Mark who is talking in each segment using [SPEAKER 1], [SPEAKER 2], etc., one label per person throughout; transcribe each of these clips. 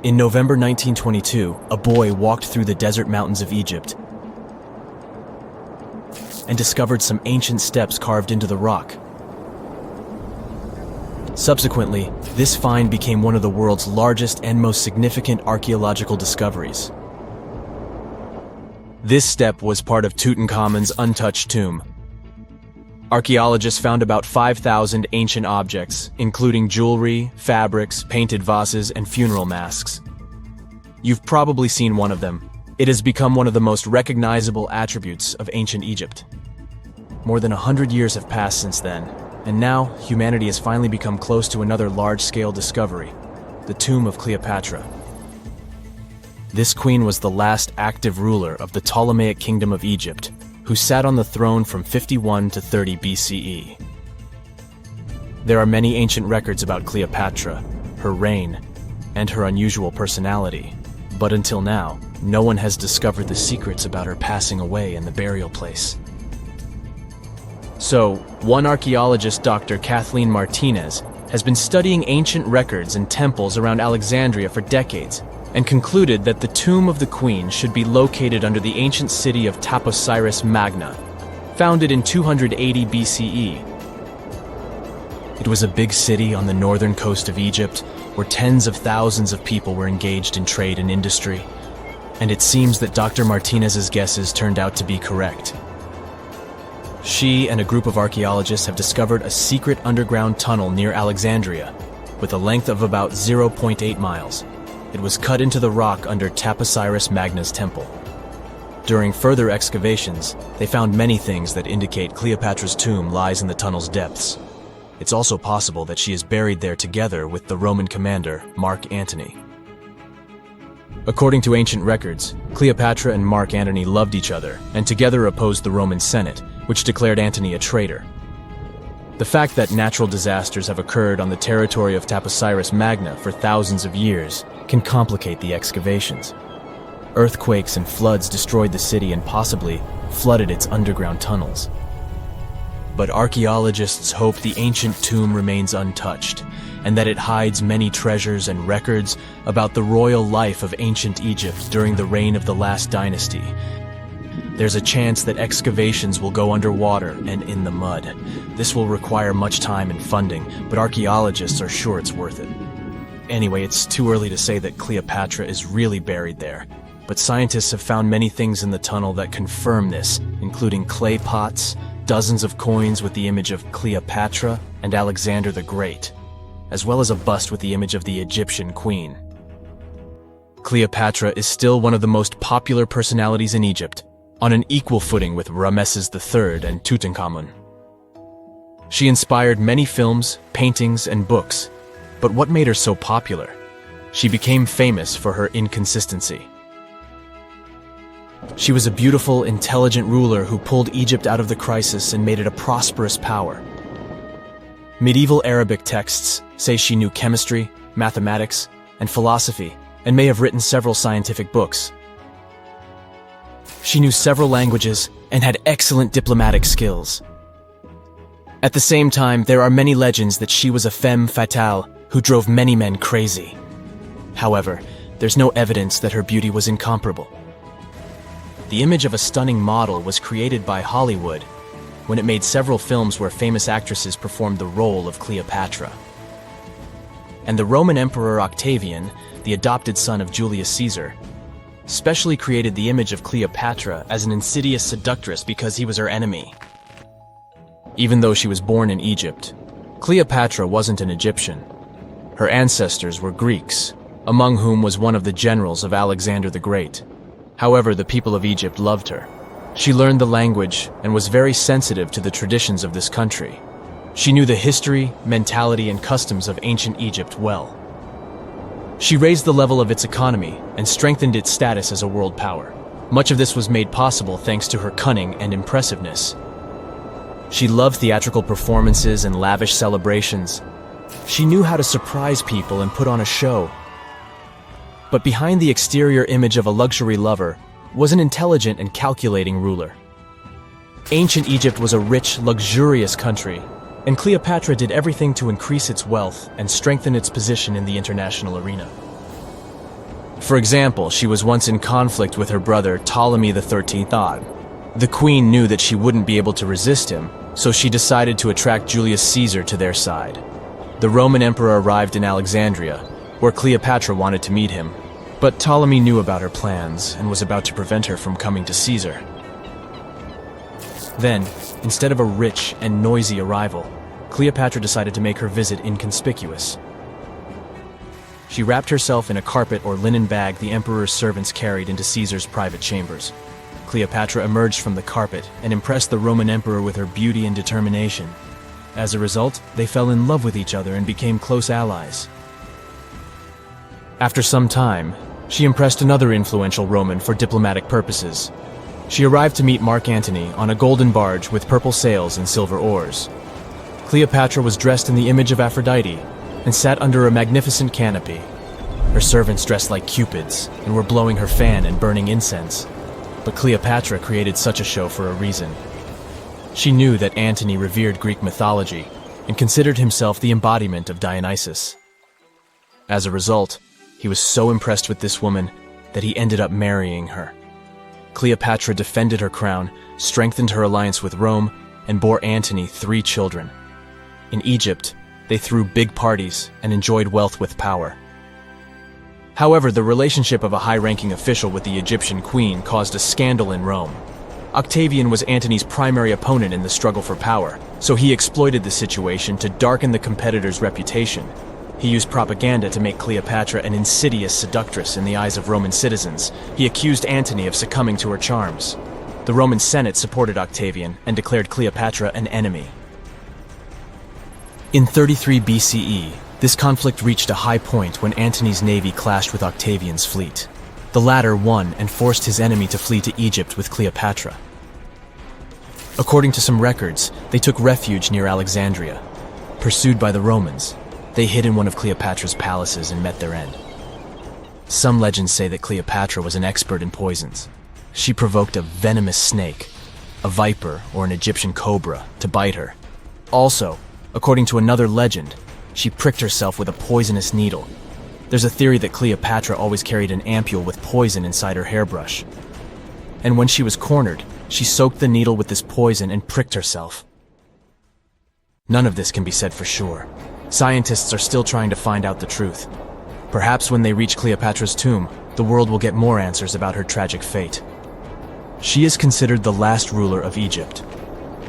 [SPEAKER 1] In November 1922, a boy walked through the desert mountains of Egypt and discovered some ancient steps carved into the rock. Subsequently, this find became one of the world's largest and most significant archaeological discoveries. This step was part of Tutankhamun's untouched tomb. Archaeologists found about 5,000 ancient objects, including jewelry, fabrics, painted vases, and funeral masks. You've probably seen one of them. It has become one of the most recognizable attributes of ancient Egypt. More than 100 years have passed since then, and now humanity has finally become close to another large-scale discovery, the tomb of Cleopatra. This queen was the last active ruler of the Ptolemaic Kingdom of Egypt, who sat on the throne from 51 to 30 BCE. There are many ancient records about Cleopatra, her reign, and her unusual personality, but until now, no one has discovered the secrets about her passing away in the burial place. So, one archaeologist, Dr. Kathleen Martinez, has been studying ancient records and temples around Alexandria for decades, and concluded that the tomb of the queen should be located under the ancient city of Taposiris Magna, founded in 280 BCE. It was a big city on the northern coast of Egypt, where tens of thousands of people were engaged in trade and industry, and it seems that Dr. Martinez's guesses turned out to be correct. She and a group of archaeologists have discovered a secret underground tunnel near Alexandria, with a length of about 0.8 miles. It was cut into the rock under Taposiris Magna's temple. During further excavations, they found many things that indicate Cleopatra's tomb lies in the tunnel's depths. It's also possible that she is buried there together with the Roman commander, Mark Antony. According to ancient records, Cleopatra and Mark Antony loved each other and together opposed the Roman Senate, which declared Antony a traitor. The fact that natural disasters have occurred on the territory of Taposiris Magna for thousands of years can complicate the excavations. Earthquakes and floods destroyed the city and possibly flooded its underground tunnels. But archaeologists hope the ancient tomb remains untouched, and that it hides many treasures and records about the royal life of ancient Egypt during the reign of the last dynasty. There's a chance that excavations will go underwater and in the mud. This will require much time and funding, but archaeologists are sure it's worth it. Anyway, it's too early to say that Cleopatra is really buried there, but scientists have found many things in the tunnel that confirm this, including clay pots, dozens of coins with the image of Cleopatra and Alexander the Great, as well as a bust with the image of the Egyptian queen. Cleopatra is still one of the most popular personalities in Egypt, on an equal footing with Ramesses III and Tutankhamun. She inspired many films, paintings, and books, but what made her so popular? She became famous for her inconsistency. She was a beautiful, intelligent ruler who pulled Egypt out of the crisis and made it a prosperous power. Medieval Arabic texts say she knew chemistry, mathematics, and philosophy, and may have written several scientific books. She knew several languages and had excellent diplomatic skills. At the same time, there are many legends that she was a femme fatale who drove many men crazy. However, there's no evidence that her beauty was incomparable. The image of a stunning model was created by Hollywood when it made several films where famous actresses performed the role of Cleopatra. And the Roman Emperor Octavian, the adopted son of Julius Caesar, specially created the image of Cleopatra as an insidious seductress because he was her enemy. Even though she was born in Egypt, Cleopatra wasn't an Egyptian. Her ancestors were Greeks, among whom was one of the generals of Alexander the Great. However, the people of Egypt loved her. She learned the language and was very sensitive to the traditions of this country. She knew the history, mentality, and customs of ancient Egypt well. She raised the level of its economy and strengthened its status as a world power. Much of this was made possible thanks to her cunning and impressiveness. She loved theatrical performances and lavish celebrations. She knew how to surprise people and put on a show. But behind the exterior image of a luxury lover was an intelligent and calculating ruler. Ancient Egypt was a rich, luxurious country, and Cleopatra did everything to increase its wealth and strengthen its position in the international arena. For example, she was once in conflict with her brother Ptolemy XIII Odd. The queen knew that she wouldn't be able to resist him, so she decided to attract Julius Caesar to their side. The Roman emperor arrived in Alexandria, where Cleopatra wanted to meet him, but Ptolemy knew about her plans and was about to prevent her from coming to Caesar. Then, instead of a rich and noisy arrival, Cleopatra decided to make her visit inconspicuous. She wrapped herself in a carpet or linen bag the emperor's servants carried into Caesar's private chambers. Cleopatra emerged from the carpet and impressed the Roman emperor with her beauty and determination. As a result, they fell in love with each other and became close allies. After some time, she impressed another influential Roman for diplomatic purposes. She arrived to meet Mark Antony on a golden barge with purple sails and silver oars. Cleopatra was dressed in the image of Aphrodite and sat under a magnificent canopy. Her servants dressed like cupids and were blowing her fan and burning incense. But Cleopatra created such a show for a reason. She knew that Antony revered Greek mythology and considered himself the embodiment of Dionysus. As a result, he was so impressed with this woman that he ended up marrying her. Cleopatra defended her crown, strengthened her alliance with Rome, and bore Antony 3 children. In Egypt, they threw big parties and enjoyed wealth with power. However, the relationship of a high-ranking official with the Egyptian queen caused a scandal in Rome. Octavian was Antony's primary opponent in the struggle for power, so he exploited the situation to darken the competitor's reputation. He used propaganda to make Cleopatra an insidious seductress in the eyes of Roman citizens. He accused Antony of succumbing to her charms. The Roman Senate supported Octavian and declared Cleopatra an enemy. In 33 BCE, this conflict reached a high point when Antony's navy clashed with Octavian's fleet. The latter won and forced his enemy to flee to Egypt with Cleopatra. According to some records, they took refuge near Alexandria. Pursued by the Romans, they hid in one of Cleopatra's palaces and met their end. Some legends say that Cleopatra was an expert in poisons. She provoked a venomous snake, a viper or an Egyptian cobra, to bite her. Also, according to another legend, she pricked herself with a poisonous needle. There's a theory that Cleopatra always carried an ampule with poison inside her hairbrush. And when she was cornered, she soaked the needle with this poison and pricked herself. None of this can be said for sure. Scientists are still trying to find out the truth. Perhaps when they reach Cleopatra's tomb, the world will get more answers about her tragic fate. She is considered the last ruler of Egypt.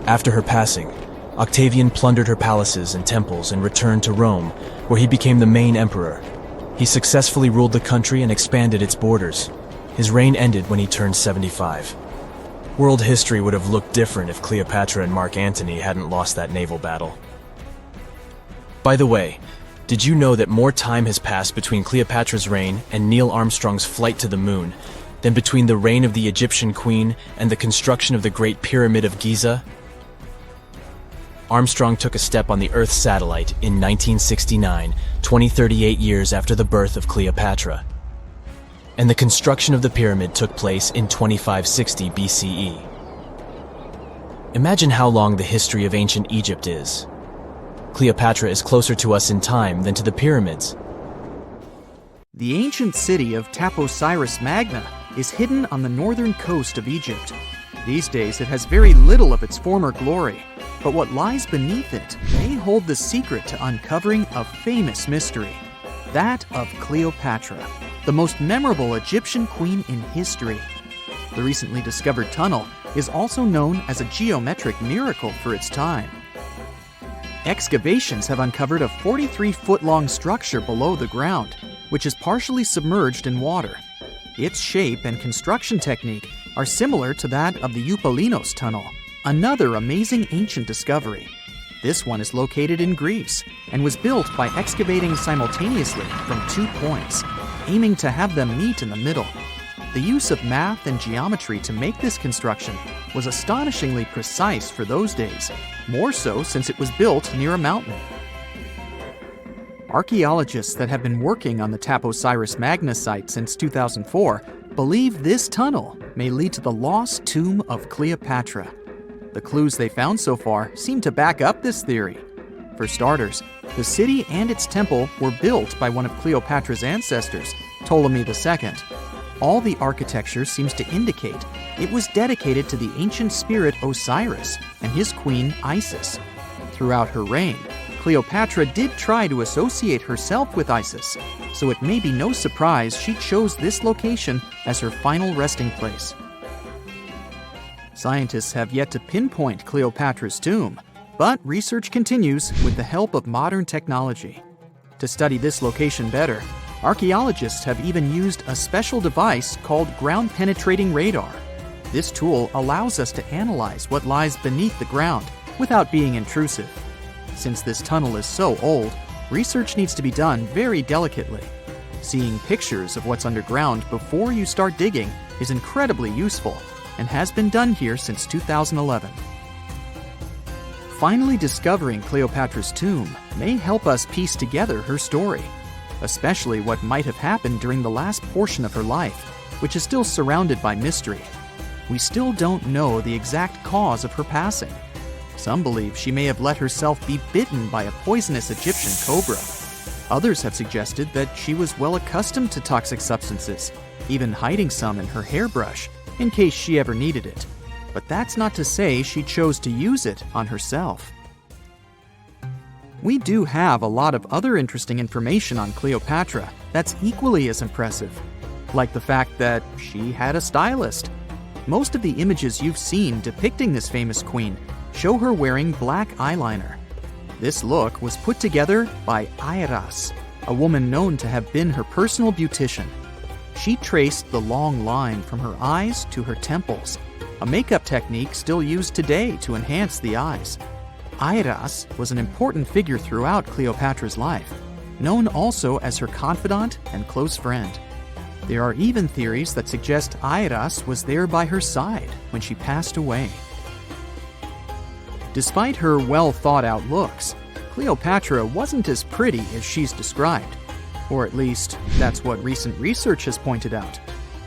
[SPEAKER 1] After her passing, Octavian plundered her palaces and temples and returned to Rome, where he became the main emperor. He successfully ruled the country and expanded its borders. His reign ended when he turned 75. World history would have looked different if Cleopatra and Mark Antony hadn't lost that naval battle. By the way, did you know that more time has passed between Cleopatra's reign and Neil Armstrong's flight to the moon than between the reign of the Egyptian queen and the construction of the Great Pyramid of Giza? Armstrong took a step on the Earth satellite in 1969, 38 years after the birth of Cleopatra. And the construction of the pyramid took place in 2560 BCE. Imagine how long the history of ancient Egypt is. Cleopatra is closer to us in time than to the pyramids.
[SPEAKER 2] The ancient city of Taposiris Magna is hidden on the northern coast of Egypt. These days it has very little of its former glory, but what lies beneath it may hold the secret to uncovering a famous mystery, that of Cleopatra, the most memorable Egyptian queen in history. The recently discovered tunnel is also known as a geometric miracle for its time. Excavations have uncovered a 43-foot-long structure below the ground, which is partially submerged in water. Its shape and construction technique are similar to that of the Eupalinos tunnel, another amazing ancient discovery. This one is located in Greece and was built by excavating simultaneously from 2 points, aiming to have them meet in the middle. The use of math and geometry to make this construction was astonishingly precise for those days, more so since it was built near a mountain. Archaeologists that have been working on the Taposiris Magna site since 2004 believe this tunnel may lead to the lost tomb of Cleopatra. The clues they found so far seem to back up this theory. For starters, the city and its temple were built by one of Cleopatra's ancestors, Ptolemy II. All the architecture seems to indicate it was dedicated to the ancient spirit Osiris and his queen Isis. Throughout her reign, Cleopatra did try to associate herself with Isis, so it may be no surprise she chose this location as her final resting place. Scientists have yet to pinpoint Cleopatra's tomb, but research continues with the help of modern technology. To study this location better, archaeologists have even used a special device called ground-penetrating radar. This tool allows us to analyze what lies beneath the ground without being intrusive. Since this tunnel is so old, research needs to be done very delicately. Seeing pictures of what's underground before you start digging is incredibly useful and has been done here since 2011. Finally discovering Cleopatra's tomb may help us piece together her story, especially what might have happened during the last portion of her life, which is still surrounded by mystery. We still don't know the exact cause of her passing. Some believe she may have let herself be bitten by a poisonous Egyptian cobra. Others have suggested that she was well accustomed to toxic substances, even hiding some in her hairbrush in case she ever needed it. But that's not to say she chose to use it on herself. We do have a lot of other interesting information on Cleopatra that's equally as impressive, like the fact that she had a stylist. Most of the images you've seen depicting this famous queen show her wearing black eyeliner. This look was put together by Airas, a woman known to have been her personal beautician. She traced the long line from her eyes to her temples, a makeup technique still used today to enhance the eyes. Airas was an important figure throughout Cleopatra's life, known also as her confidant and close friend. There are even theories that suggest Airas was there by her side when she passed away. Despite her well-thought-out looks, Cleopatra wasn't as pretty as she's described. Or at least, that's what recent research has pointed out.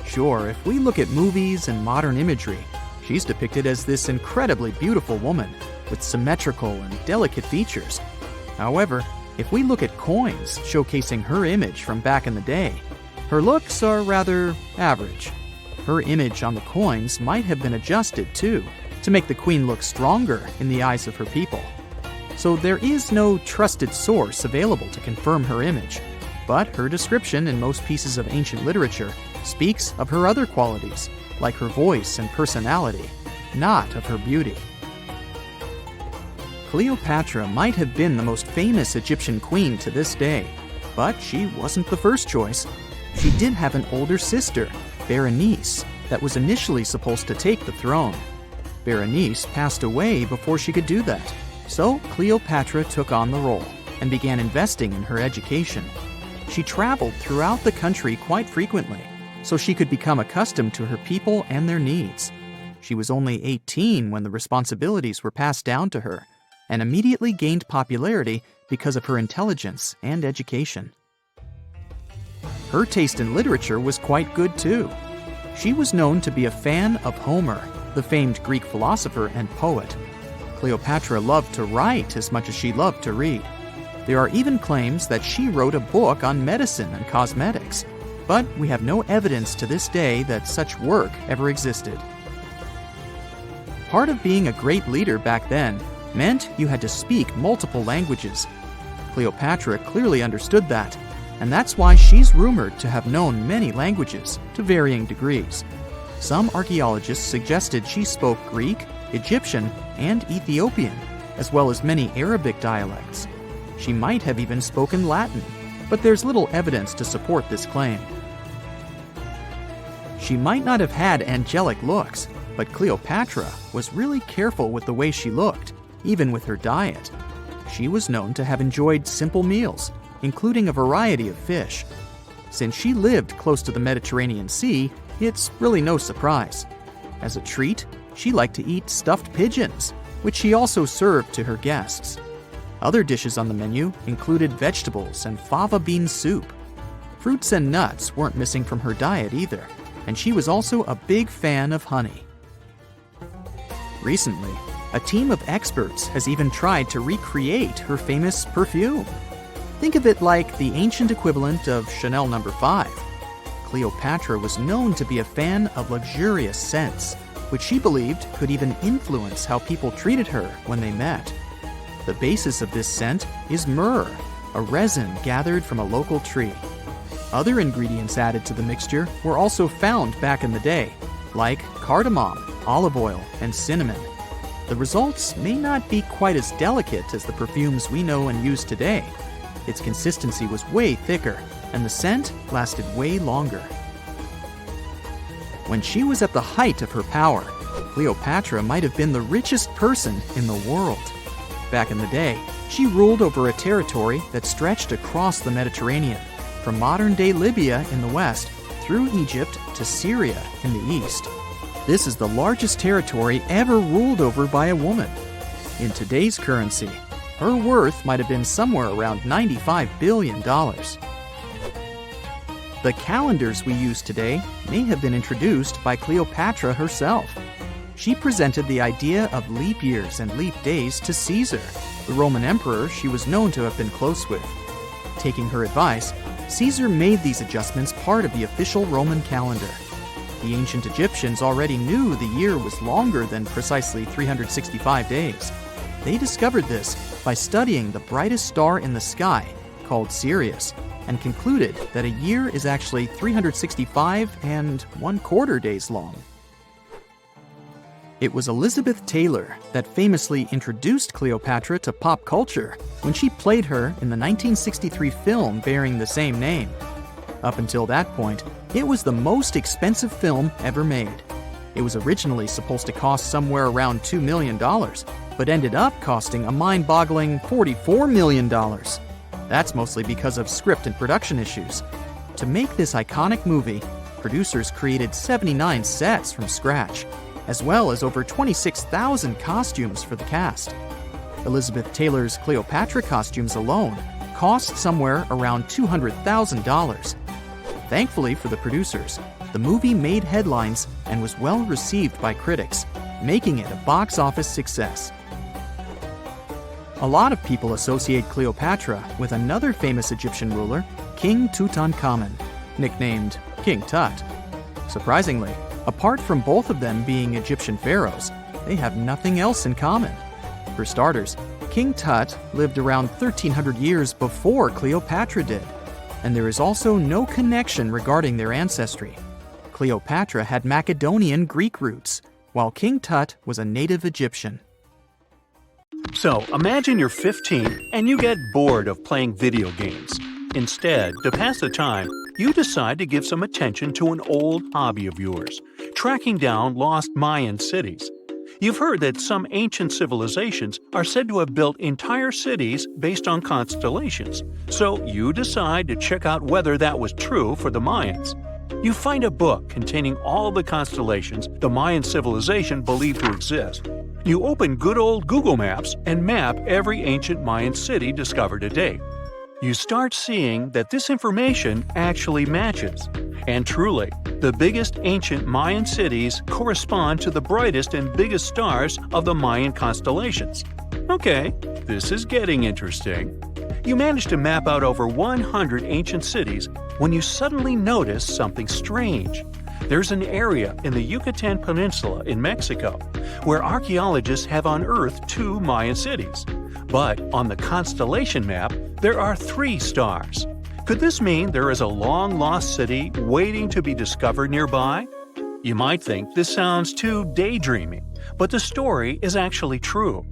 [SPEAKER 2] Sure, if we look at movies and modern imagery, she's depicted as this incredibly beautiful woman with symmetrical and delicate features. However, if we look at coins showcasing her image from back in the day, her looks are rather average. Her image on the coins might have been adjusted too, to make the queen look stronger in the eyes of her people. So there is no trusted source available to confirm her image, but her description in most pieces of ancient literature speaks of her other qualities, like her voice and personality, not of her beauty. Cleopatra might have been the most famous Egyptian queen to this day, but she wasn't the first choice. She did have an older sister, Berenice, that was initially supposed to take the throne. Berenice passed away before she could do that, so Cleopatra took on the role and began investing in her education. She traveled throughout the country quite frequently, so she could become accustomed to her people and their needs. She was only 18 when the responsibilities were passed down to her, and immediately gained popularity because of her intelligence and education. Her taste in literature was quite good too. She was known to be a fan of Homer, the famed Greek philosopher and poet. Cleopatra loved to write as much as she loved to read. There are even claims that she wrote a book on medicine and cosmetics, but we have no evidence to this day that such work ever existed. Part of being a great leader back then meant you had to speak multiple languages. Cleopatra clearly understood that, and that's why she's rumored to have known many languages to varying degrees. Some archaeologists suggested she spoke Greek, Egyptian, and Ethiopian, as well as many Arabic dialects. She might have even spoken Latin, but there's little evidence to support this claim. She might not have had angelic looks, but Cleopatra was really careful with the way she looked, even with her diet. She was known to have enjoyed simple meals, including a variety of fish. Since she lived close to the Mediterranean Sea, it's really no surprise. As a treat, she liked to eat stuffed pigeons, which she also served to her guests. Other dishes on the menu included vegetables and fava bean soup. Fruits and nuts weren't missing from her diet either, and she was also a big fan of honey. Recently, a team of experts has even tried to recreate her famous perfume. Think of it like the ancient equivalent of Chanel No. 5. Cleopatra was known to be a fan of luxurious scents, which she believed could even influence how people treated her when they met. The basis of this scent is myrrh, a resin gathered from a local tree. Other ingredients added to the mixture were also found back in the day, like cardamom, olive oil, and cinnamon. The results may not be quite as delicate as the perfumes we know and use today. Its consistency was way thicker, and the scent lasted way longer. When she was at the height of her power, Cleopatra might have been the richest person in the world. Back in the day, she ruled over a territory that stretched across the Mediterranean, from modern-day Libya in the west through Egypt to Syria in the east. This is the largest territory ever ruled over by a woman. In today's currency, her worth might have been somewhere around $95 billion. The calendars we use today may have been introduced by Cleopatra herself. She presented the idea of leap years and leap days to Caesar, the Roman emperor she was known to have been close with. Taking her advice, Caesar made these adjustments part of the official Roman calendar. The ancient Egyptians already knew the year was longer than precisely 365 days. They discovered this by studying the brightest star in the sky, called Sirius, and concluded that a year is actually 365 1/4 days long. It was Elizabeth Taylor that famously introduced Cleopatra to pop culture when she played her in the 1963 film bearing the same name. Up until that point, it was the most expensive film ever made. It was originally supposed to cost somewhere around $2 million, but ended up costing a mind-boggling $44 million. That's mostly because of script and production issues. To make this iconic movie, producers created 79 sets from scratch, as well as over 26,000 costumes for the cast. Elizabeth Taylor's Cleopatra costumes alone cost somewhere around $200,000. Thankfully for the producers, the movie made headlines and was well received by critics, making it a box office success. A lot of people associate Cleopatra with another famous Egyptian ruler, King Tutankhamun, nicknamed King Tut. Surprisingly, apart from both of them being Egyptian pharaohs, they have nothing else in common. For starters, King Tut lived around 1,300 years before Cleopatra did, and there is also no connection regarding their ancestry. Cleopatra had Macedonian Greek roots, while King Tut was a native Egyptian.
[SPEAKER 3] So, imagine you're 15 and you get bored of playing video games. Instead, to pass the time, you decide to give some attention to an old hobby of yours, tracking down lost Mayan cities. You've heard that some ancient civilizations are said to have built entire cities based on constellations, so you decide to check out whether that was true for the Mayans. You find a book containing all the constellations the Mayan civilization believed to exist. You open good old Google Maps and map every ancient Mayan city discovered to date. You start seeing that this information actually matches. And truly, the biggest ancient Mayan cities correspond to the brightest and biggest stars of the Mayan constellations. Okay, this is getting interesting. You manage to map out over 100 ancient cities when you suddenly notice something strange. There's an area in the Yucatan Peninsula in Mexico where archaeologists have unearthed 2 Mayan cities. But on the constellation map, there are 3 stars. Could this mean there is a long-lost city waiting to be discovered nearby? You might think this sounds too daydreaming, but the story is actually true.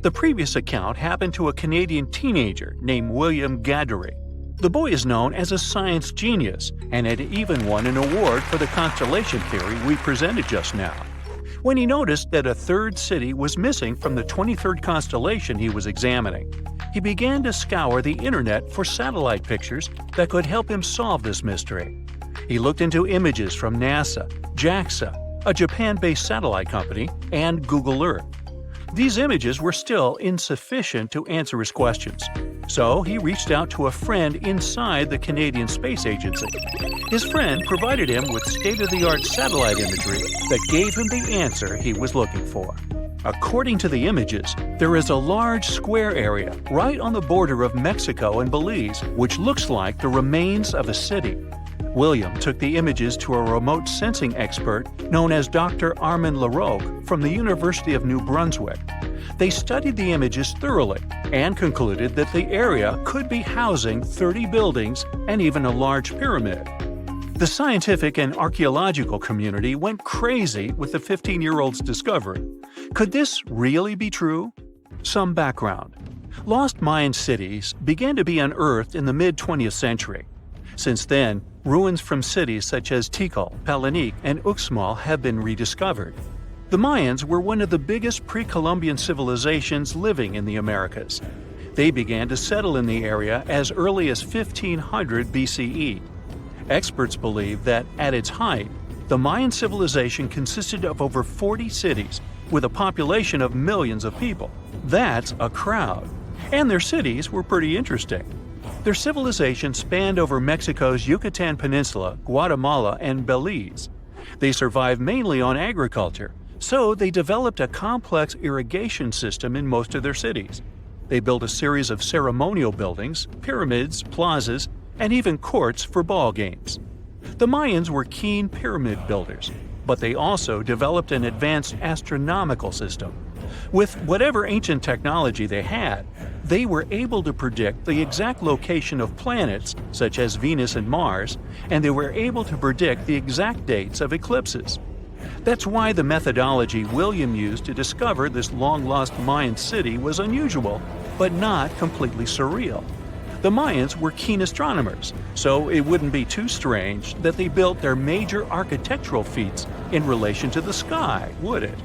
[SPEAKER 3] The previous account happened to a Canadian teenager named William Gaddery. The boy is known as a science genius and had even won an award for the constellation theory we presented just now. When he noticed that a 3rd city was missing from the 23rd constellation he was examining, he began to scour the internet for satellite pictures that could help him solve this mystery. He looked into images from NASA, JAXA, a Japan-based satellite company, and Google Earth. These images were still insufficient to answer his questions, so he reached out to a friend inside the Canadian Space Agency. His friend provided him with state-of-the-art satellite imagery that gave him the answer he was looking for. According to the images, there is a large square area right on the border of Mexico and Belize, which looks like the remains of a city. William took the images to a remote sensing expert known as Dr. Armand Laroque from the University of New Brunswick. They studied the images thoroughly and concluded that the area could be housing 30 buildings and even a large pyramid. The scientific and archaeological community went crazy with the 15-year-old's discovery. Could this really be true? Some background. Lost Mayan cities began to be unearthed in the mid-20th century. Since then, ruins from cities such as Tikal, Palenque, and Uxmal have been rediscovered. The Mayans were one of the biggest pre-Columbian civilizations living in the Americas. They began to settle in the area as early as 1500 BCE. Experts believe that, at its height, the Mayan civilization consisted of over 40 cities with a population of millions of people. That's a crowd. And their cities were pretty interesting. Their civilization spanned over Mexico's Yucatan Peninsula, Guatemala, and Belize. They survived mainly on agriculture, so they developed a complex irrigation system in most of their cities. They built a series of ceremonial buildings, pyramids, plazas, and even courts for ball games. The Mayans were keen pyramid builders, but they also developed an advanced astronomical system. With whatever ancient technology they had, they were able to predict the exact location of planets, such as Venus and Mars, and they were able to predict the exact dates of eclipses. That's why the methodology William used to discover this long-lost Mayan city was unusual, but not completely surreal. The Mayans were keen astronomers, so it wouldn't be too strange that they built their major architectural feats in relation to the sky, would it?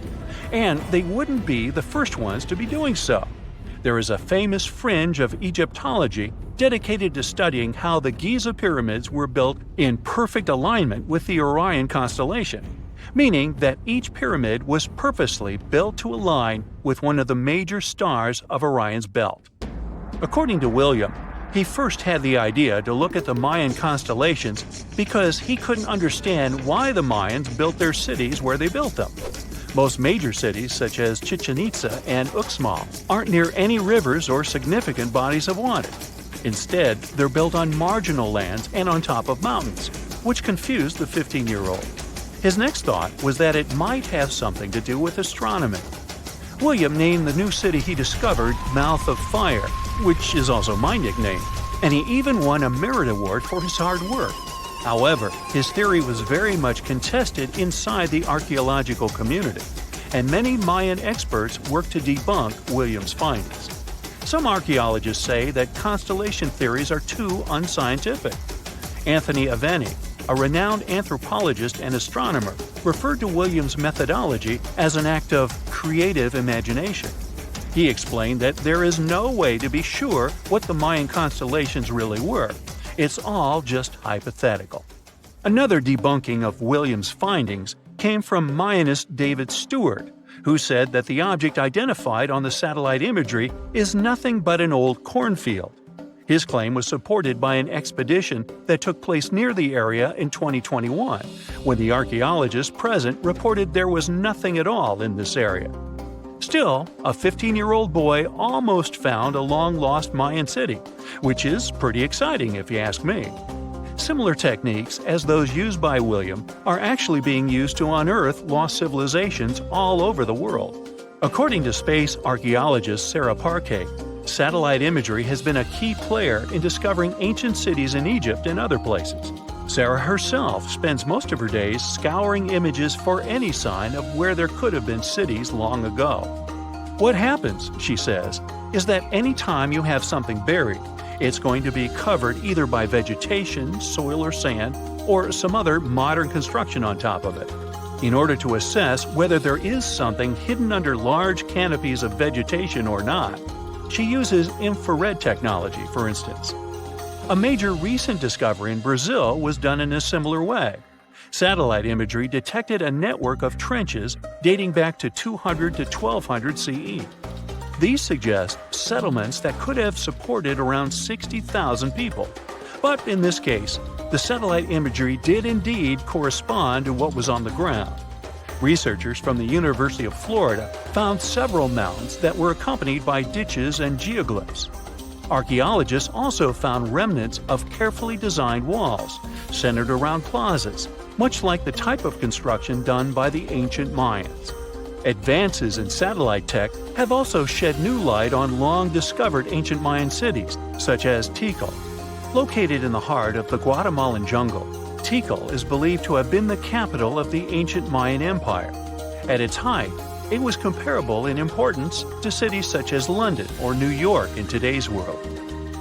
[SPEAKER 3] And they wouldn't be the first ones to be doing so. There is a famous fringe of Egyptology dedicated to studying how the Giza pyramids were built in perfect alignment with the Orion constellation, meaning that each pyramid was purposely built to align with one of the major stars of Orion's belt. According to William, he first had the idea to look at the Mayan constellations because he couldn't understand why the Mayans built their cities where they built them. Most major cities, such as Chichen Itza and Uxmal, aren't near any rivers or significant bodies of water. Instead, they're built on marginal lands and on top of mountains, which confused the 15-year-old. His next thought was that it might have something to do with astronomy. William named the new city he discovered Mouth of Fire, which is also my nickname, and he even won a merit award for his hard work. However, his theory was very much contested inside the archaeological community, and many Mayan experts worked to debunk William's findings. Some archaeologists say that constellation theories are too unscientific. Anthony Aveni, a renowned anthropologist and astronomer, referred to William's methodology as an act of creative imagination. He explained that there is no way to be sure what the Mayan constellations really were. It's all just hypothetical. Another debunking of William's findings came from Mayanist David Stewart, who said that the object identified on the satellite imagery is nothing but an old cornfield. His claim was supported by an expedition that took place near the area in 2021, when the archaeologists present reported there was nothing at all in this area. Still, a 15-year-old boy almost found a long-lost Mayan city, which is pretty exciting if you ask me. Similar techniques as those used by William are actually being used to unearth lost civilizations all over the world. According to space archaeologist Sarah Parquet, satellite imagery has been a key player in discovering ancient cities in Egypt and other places. Sarah herself spends most of her days scouring images for any sign of where there could have been cities long ago. What happens, she says, is that any time you have something buried, it's going to be covered either by vegetation, soil or sand, or some other modern construction on top of it. In order to assess whether there is something hidden under large canopies of vegetation or not, she uses infrared technology, for instance. A major recent discovery in Brazil was done in a similar way. Satellite imagery detected a network of trenches dating back to 200 to 1200 CE. These suggest settlements that could have supported around 60,000 people. But in this case, the satellite imagery did indeed correspond to what was on the ground. Researchers from the University of Florida found several mountains that were accompanied by ditches and geoglyphs. Archaeologists also found remnants of carefully designed walls, centered around plazas, much like the type of construction done by the ancient Mayans. Advances in satellite tech have also shed new light on long-discovered ancient Mayan cities, such as Tikal. Located in the heart of the Guatemalan jungle, Tikal is believed to have been the capital of the ancient Mayan Empire. At its height, it was comparable in importance to cities such as London or New York in today's world.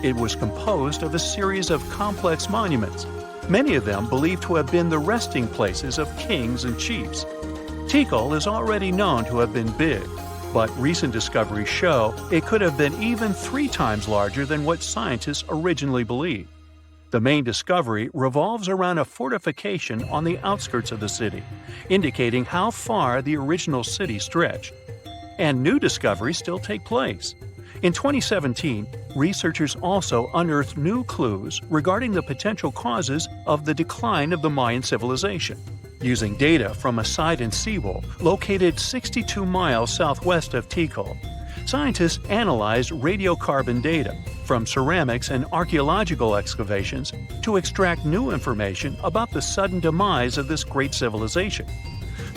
[SPEAKER 3] It was composed of a series of complex monuments, many of them believed to have been the resting places of kings and chiefs. Tikal is already known to have been big, but recent discoveries show it could have been even 3 times larger than what scientists originally believed. The main discovery revolves around a fortification on the outskirts of the city, indicating how far the original city stretched. And new discoveries still take place. In 2017, researchers also unearthed new clues regarding the potential causes of the decline of the Mayan civilization. Using data from a site in Sewell, located 62 miles southwest of Tikal, scientists analyzed radiocarbon data from ceramics and archaeological excavations to extract new information about the sudden demise of this great civilization.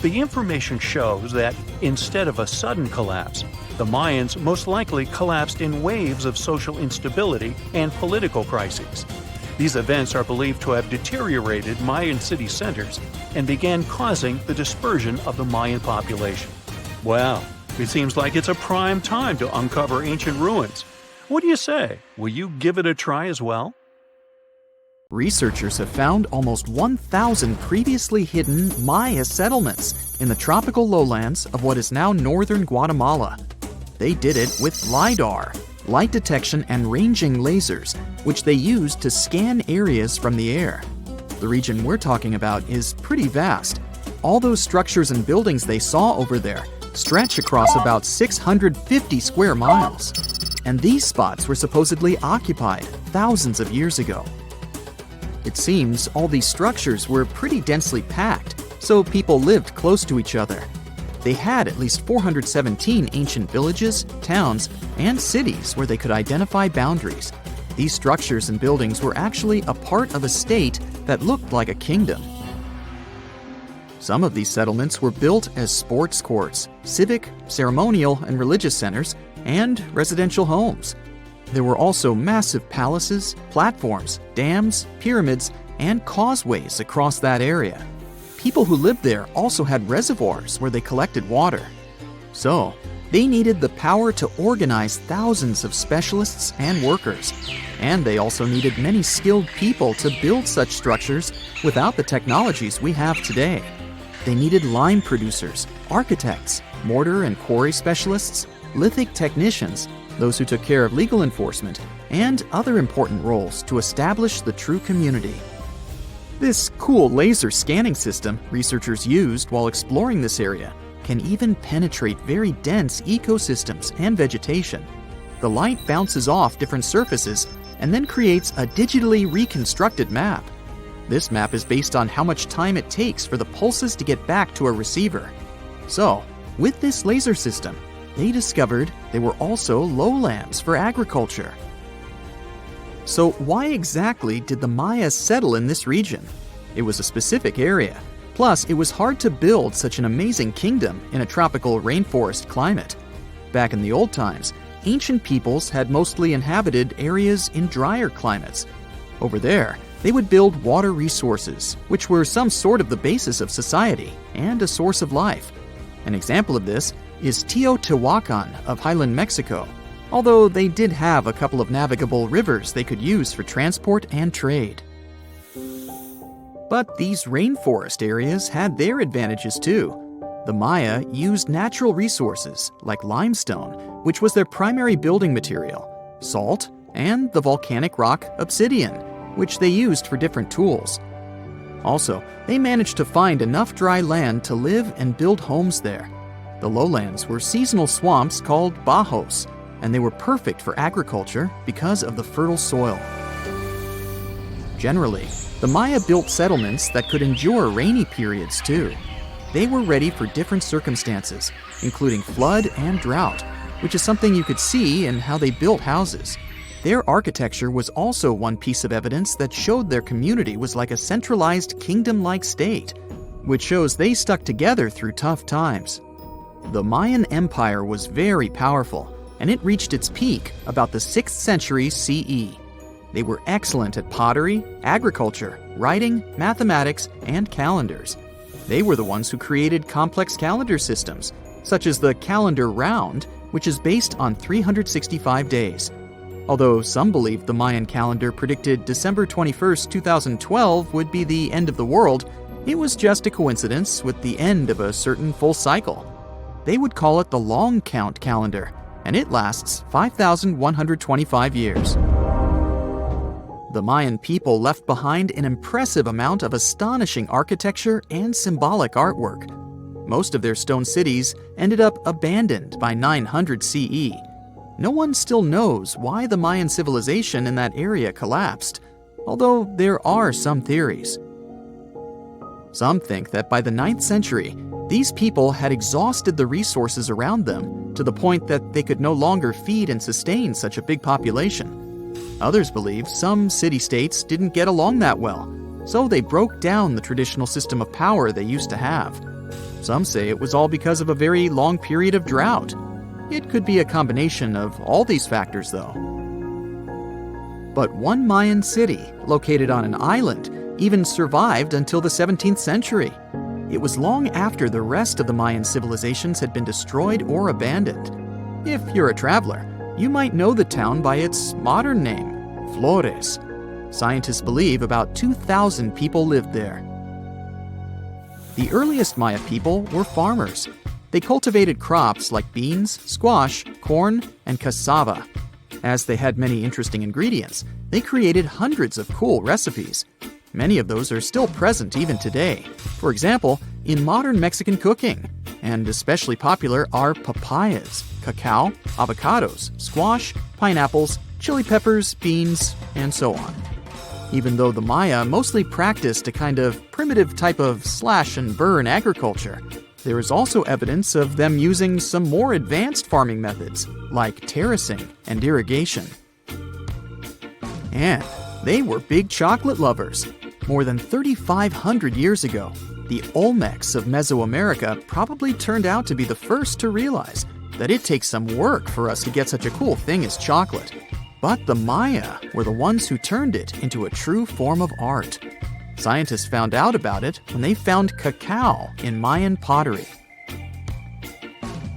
[SPEAKER 3] The information shows that, instead of a sudden collapse, the Mayans most likely collapsed in waves of social instability and political crises. These events are believed to have deteriorated Mayan city centers and began causing the dispersion of the Mayan population. Well, it seems like it's a prime time to uncover ancient ruins. What do you say? Will you give it a try as well?
[SPEAKER 2] Researchers have found almost 1,000 previously hidden Maya settlements in the tropical lowlands of what is now northern Guatemala. They did it with Lidar, light detection and ranging lasers, which they used to scan areas from the air. The region we're talking about is pretty vast. All those structures and buildings they saw over there stretch across about 650 square miles. And these spots were supposedly occupied thousands of years ago. It seems all these structures were pretty densely packed, so people lived close to each other. They had at least 417 ancient villages, towns, and cities where they could identify boundaries. These structures and buildings were actually a part of a state that looked like a kingdom. Some of these settlements were built as sports courts, civic, ceremonial, and religious centers, and residential homes. There were also massive palaces, platforms, dams, pyramids, and causeways across that area. People who lived there also had reservoirs where they collected water. So, they needed the power to organize thousands of specialists and workers. And they also needed many skilled people to build such structures without the technologies we have today. They needed lime producers, architects, mortar and quarry specialists, lithic technicians, those who took care of legal enforcement, and other important roles to establish the true community. This cool laser scanning system researchers used while exploring this area can even penetrate very dense ecosystems and vegetation. The light bounces off different surfaces and then creates a digitally reconstructed map. This map is based on how much time it takes for the pulses to get back to a receiver. So, with this laser system, they discovered there were also lowlands for agriculture. So why exactly did the Maya settle in this region? It was a specific area. Plus, it was hard to build such an amazing kingdom in a tropical rainforest climate. Back in the old times, ancient peoples had mostly inhabited areas in drier climates. Over there, they would build water resources, which were some sort of the basis of society and a source of life. An example of this is Teotihuacan of Highland Mexico, although they did have a couple of navigable rivers they could use for transport and trade. But these rainforest areas had their advantages too. The Maya used natural resources like limestone, which was their primary building material, salt, and the volcanic rock obsidian, which they used for different tools. Also, they managed to find enough dry land to live and build homes there. The lowlands were seasonal swamps called bathhouses, and they were perfect for agriculture because of the fertile soil. Generally, the Maya built settlements that could endure rainy periods too. They were ready for different circumstances, including flood and drought, which is something you could see in how they built houses. Their architecture was also one piece of evidence that showed their community was like a centralized kingdom-like state, which shows they stuck together through tough times. The Mayan Empire was very powerful, and it reached its peak about the 6th century CE. They were excellent at pottery, agriculture, writing, mathematics, and calendars. They were the ones who created complex calendar systems, such as the calendar round, which is based on 365 days. Although some believe the Mayan calendar predicted December 21, 2012 would be the end of the world, it was just a coincidence with the end of a certain full cycle. They would call it the long count calendar, and it lasts 5,125 years. The Mayan people left behind an impressive amount of astonishing architecture and symbolic artwork. Most of their stone cities ended up abandoned by 900 CE. No one still knows why the Mayan civilization in that area collapsed, although there are some theories. Some think that by the 9th century, these people had exhausted the resources around them to the point that they could no longer feed and sustain such a big population. Others believe some city-states didn't get along that well, so they broke down the traditional system of power they used to have. Some say it was all because of a very long period of drought. It could be a combination of all these factors, though. But one Mayan city, located on an island, even survived until the 17th century. It was long after the rest of the Mayan civilizations had been destroyed or abandoned. If you're a traveler, you might know the town by its modern name, Flores. Scientists believe about 2,000 people lived there. The earliest Maya people were farmers. They cultivated crops like beans, squash, corn, and cassava. As they had many interesting ingredients, they created hundreds of cool recipes. Many of those are still present even today. For example, in modern Mexican cooking. And especially popular are papayas, cacao, avocados, squash, pineapples, chili peppers, beans, and so on. Even though the Maya mostly practiced a kind of primitive type of slash-and-burn agriculture, there is also evidence of them using some more advanced farming methods, like terracing and irrigation. And they were big chocolate lovers. More than 3,500 years ago, the Olmecs of Mesoamerica probably turned out to be the first to realize that it takes some work for us to get such a cool thing as chocolate. But the Maya were the ones who turned it into a true form of art. Scientists found out about it when they found cacao in Mayan pottery.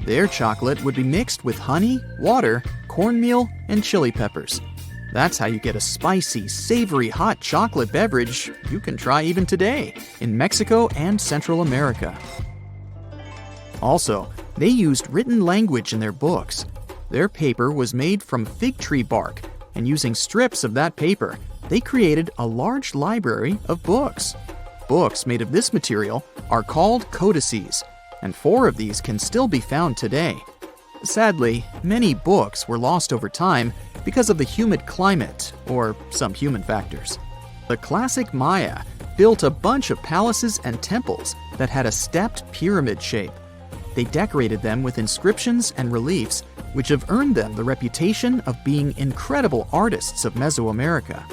[SPEAKER 2] Their chocolate would be mixed with honey, water, cornmeal, and chili peppers. That's how you get a spicy, savory, hot chocolate beverage you can try even today in Mexico and Central America. Also, they used written language in their books. Their paper was made from fig tree bark, and using strips of that paper, they created a large library of books. Books made of this material are called codices, and 4 of these can still be found today. Sadly, many books were lost over time because of the humid climate or some human factors. The classic Maya built a bunch of palaces and temples that had a stepped pyramid shape. They decorated them with inscriptions and reliefs, which have earned them the reputation of being incredible artists of Mesoamerica.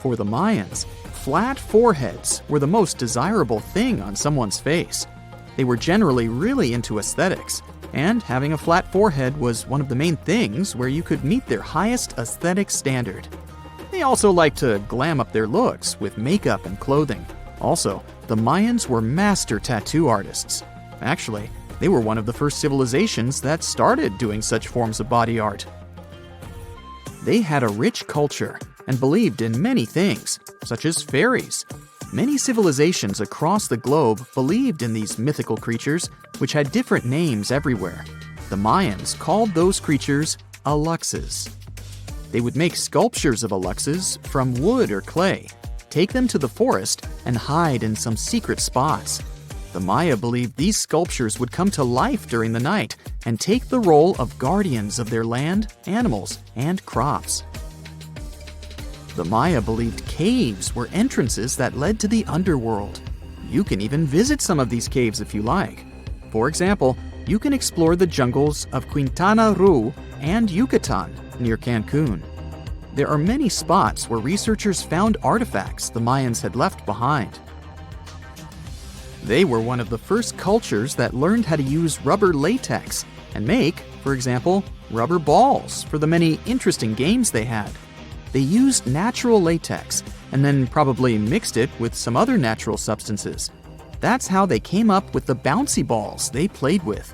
[SPEAKER 2] For the Mayans, flat foreheads were the most desirable thing on someone's face. They were generally really into aesthetics, and having a flat forehead was one of the main things where you could meet their highest aesthetic standard. They also liked to glam up their looks with makeup and clothing. Also, the Mayans were master tattoo artists. Actually, they were one of the first civilizations that started doing such forms of body art. They had a rich culture and believed in many things, such as fairies. Many civilizations across the globe believed in these mythical creatures, which had different names everywhere. The Mayans called those creatures aluxes. They would make sculptures of aluxes from wood or clay, take them to the forest, and hide in some secret spots. The Maya believed these sculptures would come to life during the night and take the role of guardians of their land, animals, and crops. The Maya believed caves were entrances that led to the underworld. You can even visit some of these caves if you like. For example, you can explore the jungles of Quintana Roo and Yucatan near Cancun. There are many spots where researchers found artifacts the Mayans had left behind. They were one of the first cultures that learned how to use rubber latex and make, for example, rubber balls for the many interesting games they had. They used natural latex and then probably mixed it with some other natural substances. That's how they came up with the bouncy balls they played with.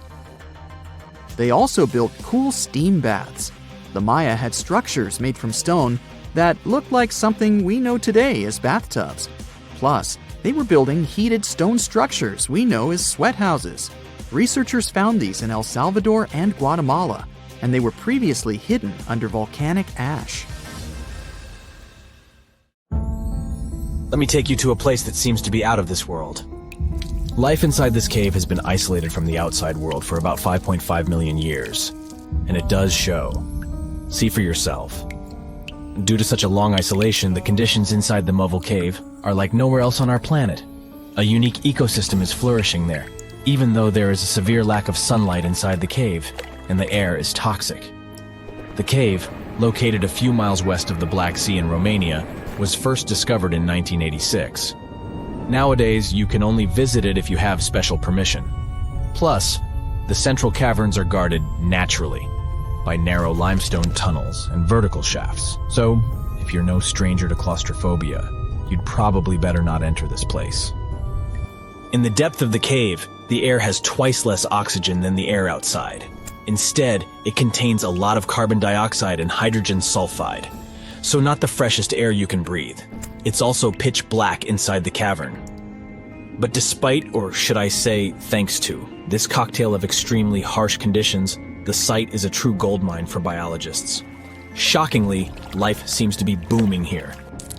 [SPEAKER 2] They also built cool steam baths. The Maya had structures made from stone that looked like something we know today as bathtubs. Plus, they were building heated stone structures we know as sweat houses. Researchers found these in El Salvador and Guatemala, and they were previously hidden under volcanic ash.
[SPEAKER 1] Let me take you to a place that seems to be out of this world. Life inside this cave has been isolated from the outside world for about 5.5 million years, and it does show. See for yourself. Due to such a long isolation, the conditions inside the Movile cave are like nowhere else on our planet. A unique ecosystem is flourishing there, even though there is a severe lack of sunlight inside the cave, and the air is toxic. The cave, located a few miles west of the Black Sea in Romania, was first discovered in 1986. Nowadays, you can only visit it if you have special permission. Plus, the central caverns are guarded naturally by narrow limestone tunnels and vertical shafts. So, if you're no stranger to claustrophobia, you'd probably better not enter this place. In the depth of the cave, the air has twice less oxygen than the air outside. Instead, it contains a lot of carbon dioxide and hydrogen sulfide, so not the freshest air you can breathe. It's also pitch black inside the cavern. But despite, or should I say thanks to, this cocktail of extremely harsh conditions, the site is a true goldmine for biologists. Shockingly, life seems to be booming here.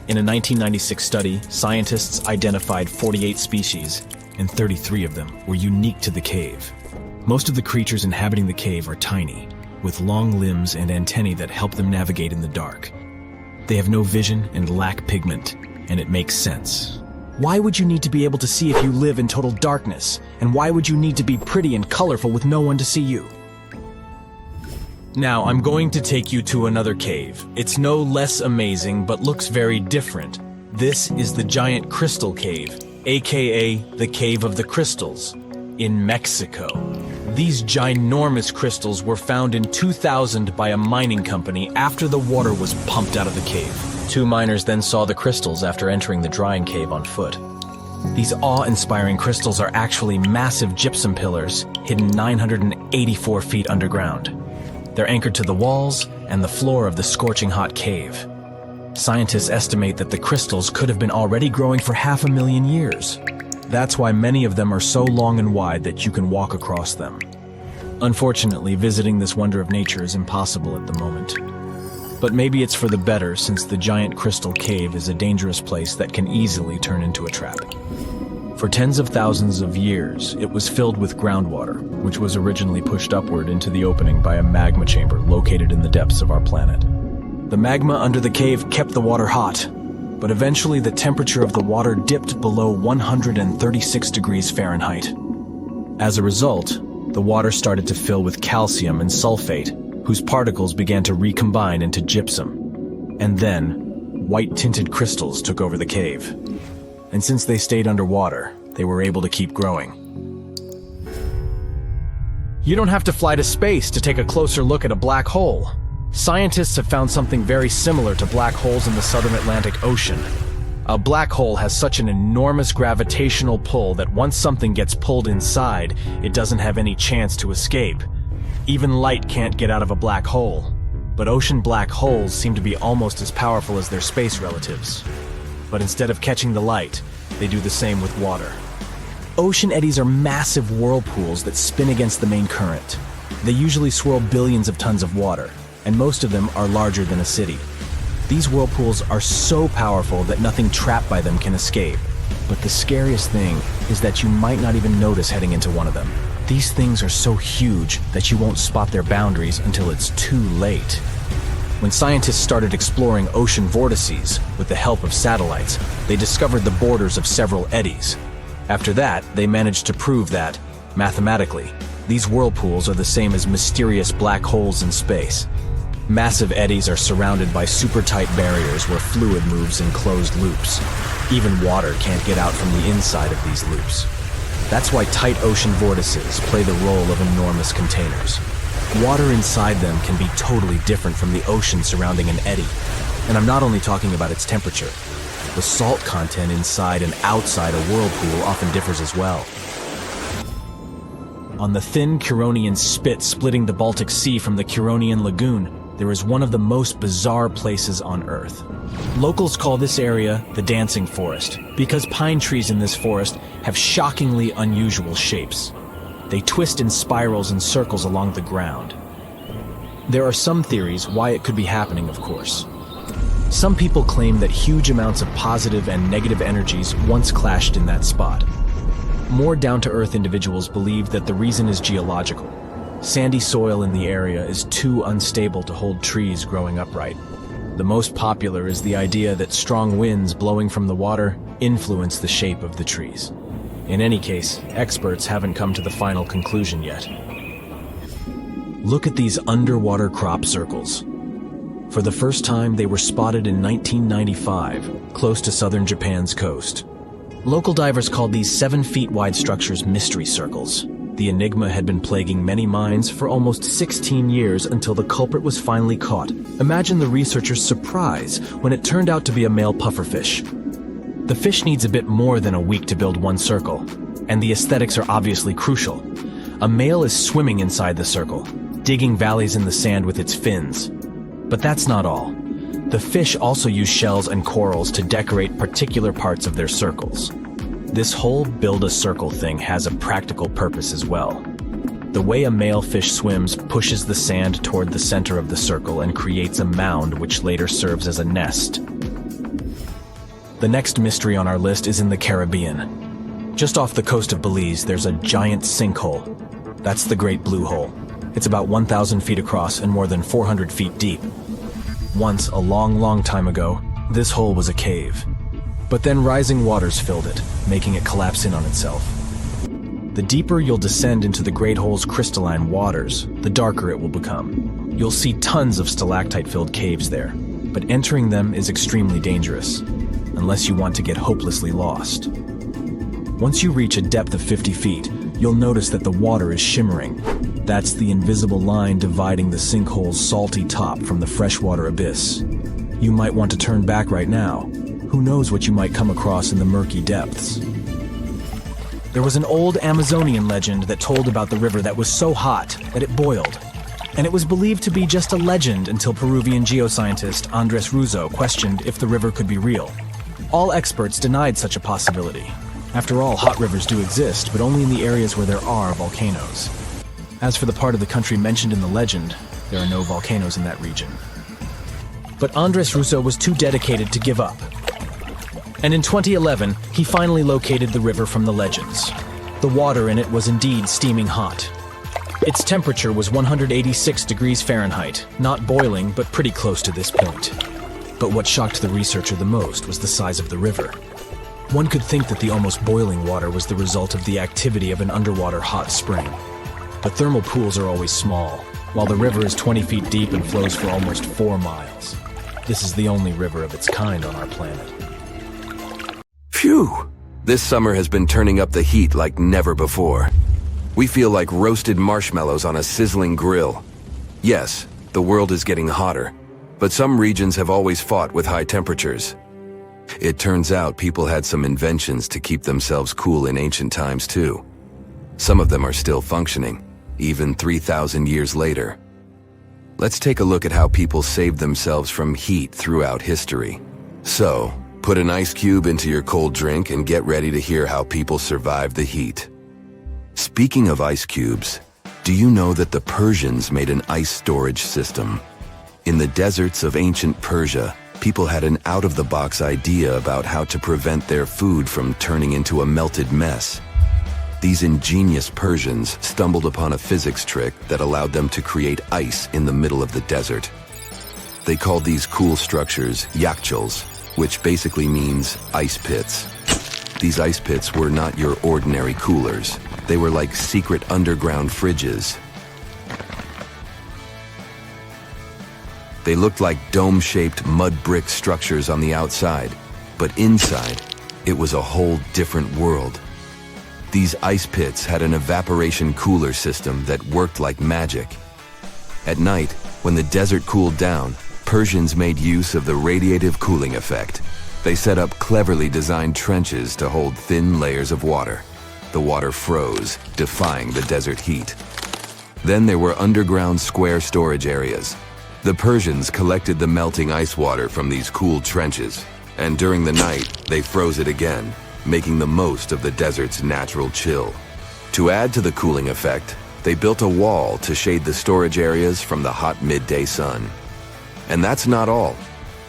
[SPEAKER 1] In a 1996 study, scientists identified 48 species, and 33 of them were unique to the cave. Most of the creatures inhabiting the cave are tiny, with long limbs and antennae that help them navigate in the dark. They have no vision and lack pigment, and it makes sense. Why would you need to be able to see if you live in total darkness? And why would you need to be pretty and colorful with no one to see you? Now, I'm going to take you to another cave. It's no less amazing, but looks very different. This is the Giant Crystal Cave, aka the Cave of the Crystals, in Mexico. These ginormous crystals were found in 2000 by a mining company after the water was pumped out of the cave. Two miners then saw the crystals after entering the drying cave on foot. These awe-inspiring crystals are actually massive gypsum pillars hidden 984 feet underground. They're anchored to the walls and the floor of the scorching hot cave. Scientists estimate that the crystals could have been already growing for 500,000 years. That's why many of them are so long and wide that you can walk across them. Unfortunately, visiting this wonder of nature is impossible at the moment. But maybe it's for the better, since the Giant Crystal Cave is a dangerous place that can easily turn into a trap. For tens of thousands of years, it was filled with groundwater, which was originally pushed upward into the opening by a magma chamber located in the depths of our planet. The magma under the cave kept the water hot, but eventually the temperature of the water dipped below 136 degrees Fahrenheit. As a result, the water started to fill with calcium and sulfate, whose particles began to recombine into gypsum. And then, white-tinted crystals took over the cave. And since they stayed underwater, they were able to keep growing. You don't have to fly to space to take a closer look at a black hole. Scientists have found something very similar to black holes in the southern Atlantic Ocean. A black hole has such an enormous gravitational pull that once something gets pulled inside, it doesn't have any chance to escape. Even light can't get out of a black hole. But ocean black holes seem to be almost as powerful as their space relatives. But instead of catching the light, they do the same with water. Ocean eddies are massive whirlpools that spin against the main current. They usually swirl billions of tons of water, and most of them are larger than a city. These whirlpools are so powerful that nothing trapped by them can escape. But the scariest thing is that you might not even notice heading into one of them. These things are so huge that you won't spot their boundaries until it's too late. When scientists started exploring ocean vortices with the help of satellites, they discovered the borders of several eddies. After that, they managed to prove that, mathematically, these whirlpools are the same as mysterious black holes in space. Massive eddies are surrounded by super tight barriers where fluid moves in closed loops. Even water can't get out from the inside of these loops. That's why tight ocean vortices play the role of enormous containers. Water inside them can be totally different from the ocean surrounding an eddy. And I'm not only talking about its temperature. The salt content inside and outside a whirlpool often differs as well. On the thin Curonian spit splitting the Baltic Sea from the Curonian Lagoon, there is one of the most bizarre places on Earth. Locals call this area the Dancing Forest because pine trees in this forest have shockingly unusual shapes. They twist in spirals and circles along the ground. There are some theories why it could be happening, of course. Some people claim that huge amounts of positive and negative energies once clashed in that spot. More down-to-earth individuals believe that the reason is geological. Sandy soil in the area is too unstable to hold trees growing upright. The most popular is the idea that strong winds blowing from the water influence the shape of the trees. In any case, experts haven't come to the final conclusion yet. Look at these underwater crop circles. For the first time, they were spotted in 1995, close to southern Japan's coast. Local divers called these 7-feet-wide structures mystery circles. The enigma had been plaguing many minds for almost 16 years until the culprit was finally caught. Imagine the researchers' surprise when it turned out to be a male pufferfish. The fish needs a bit more than a week to build one circle, and the aesthetics are obviously crucial. A male is swimming inside the circle, digging valleys in the sand with its fins. But that's not all. The fish also use shells and corals to decorate particular parts of their circles. This whole build-a-circle thing has a practical purpose as well. The way a male fish swims pushes the sand toward the center of the circle and creates a mound which later serves as a nest. The next mystery on our list is in the Caribbean. Just off the coast of Belize, there's a giant sinkhole. That's the Great Blue Hole. It's about 1,000 feet across and more than 400 feet deep. Once, a long, long time ago, this hole was a cave. But then rising waters filled it, making it collapse in on itself. The deeper you'll descend into the Great Hole's crystalline waters, the darker it will become. You'll see tons of stalactite-filled caves there, but entering them is extremely dangerous, unless you want to get hopelessly lost. Once you reach a depth of 50 feet, you'll notice that the water is shimmering. That's the invisible line dividing the sinkhole's salty top from the freshwater abyss. You might want to turn back right now. Who knows what you might come across in the murky depths. There was an old Amazonian legend that told about the river that was so hot that it boiled. And it was believed to be just a legend until Peruvian geoscientist Andres Russo questioned if the river could be real. All experts denied such a possibility. After all, hot rivers do exist, but only in the areas where there are volcanoes. As for the part of the country mentioned in the legend, there are no volcanoes in that region. But Andres Russo was too dedicated to give up. And in 2011, he finally located the river from the legends. The water in it was indeed steaming hot. Its temperature was 186 degrees Fahrenheit, not boiling, but pretty close to this point. But what shocked the researcher the most was the size of the river. One could think that the almost boiling water was the result of the activity of an underwater hot spring. But thermal pools are always small, while the river is 20 feet deep and flows for almost 4 miles. This is the only river of its kind on our planet.
[SPEAKER 4] Phew! This summer has been turning up the heat like never before. We feel like roasted marshmallows on a sizzling grill. Yes, the world is getting hotter, but some regions have always fought with high temperatures. It turns out people had some inventions to keep themselves cool in ancient times too. Some of them are still functioning, even 3,000 years later. Let's take a look at how people saved themselves from heat throughout history. So, put an ice cube into your cold drink and get ready to hear how people survived the heat. Speaking of ice cubes, do you know that the Persians made an ice storage system? In the deserts of ancient Persia, people had an out-of-the-box idea about how to prevent their food from turning into a melted mess. These ingenious Persians stumbled upon a physics trick that allowed them to create ice in the middle of the desert. They called these cool structures yakhchuls, which basically means ice pits. These ice pits were not your ordinary coolers. They were like secret underground fridges. They looked like dome-shaped mud brick structures on the outside, but inside, it was a whole different world. These ice pits had an evaporation cooler system that worked like magic. At night, when the desert cooled down, Persians made use of the radiative cooling effect. They set up cleverly designed trenches to hold thin layers of water. The water froze, defying the desert heat. Then there were underground square storage areas. The Persians collected the melting ice water from these cooled trenches, and during the night, they froze it again, making the most of the desert's natural chill. To add to the cooling effect, they built a wall to shade the storage areas from the hot midday sun. And that's not all.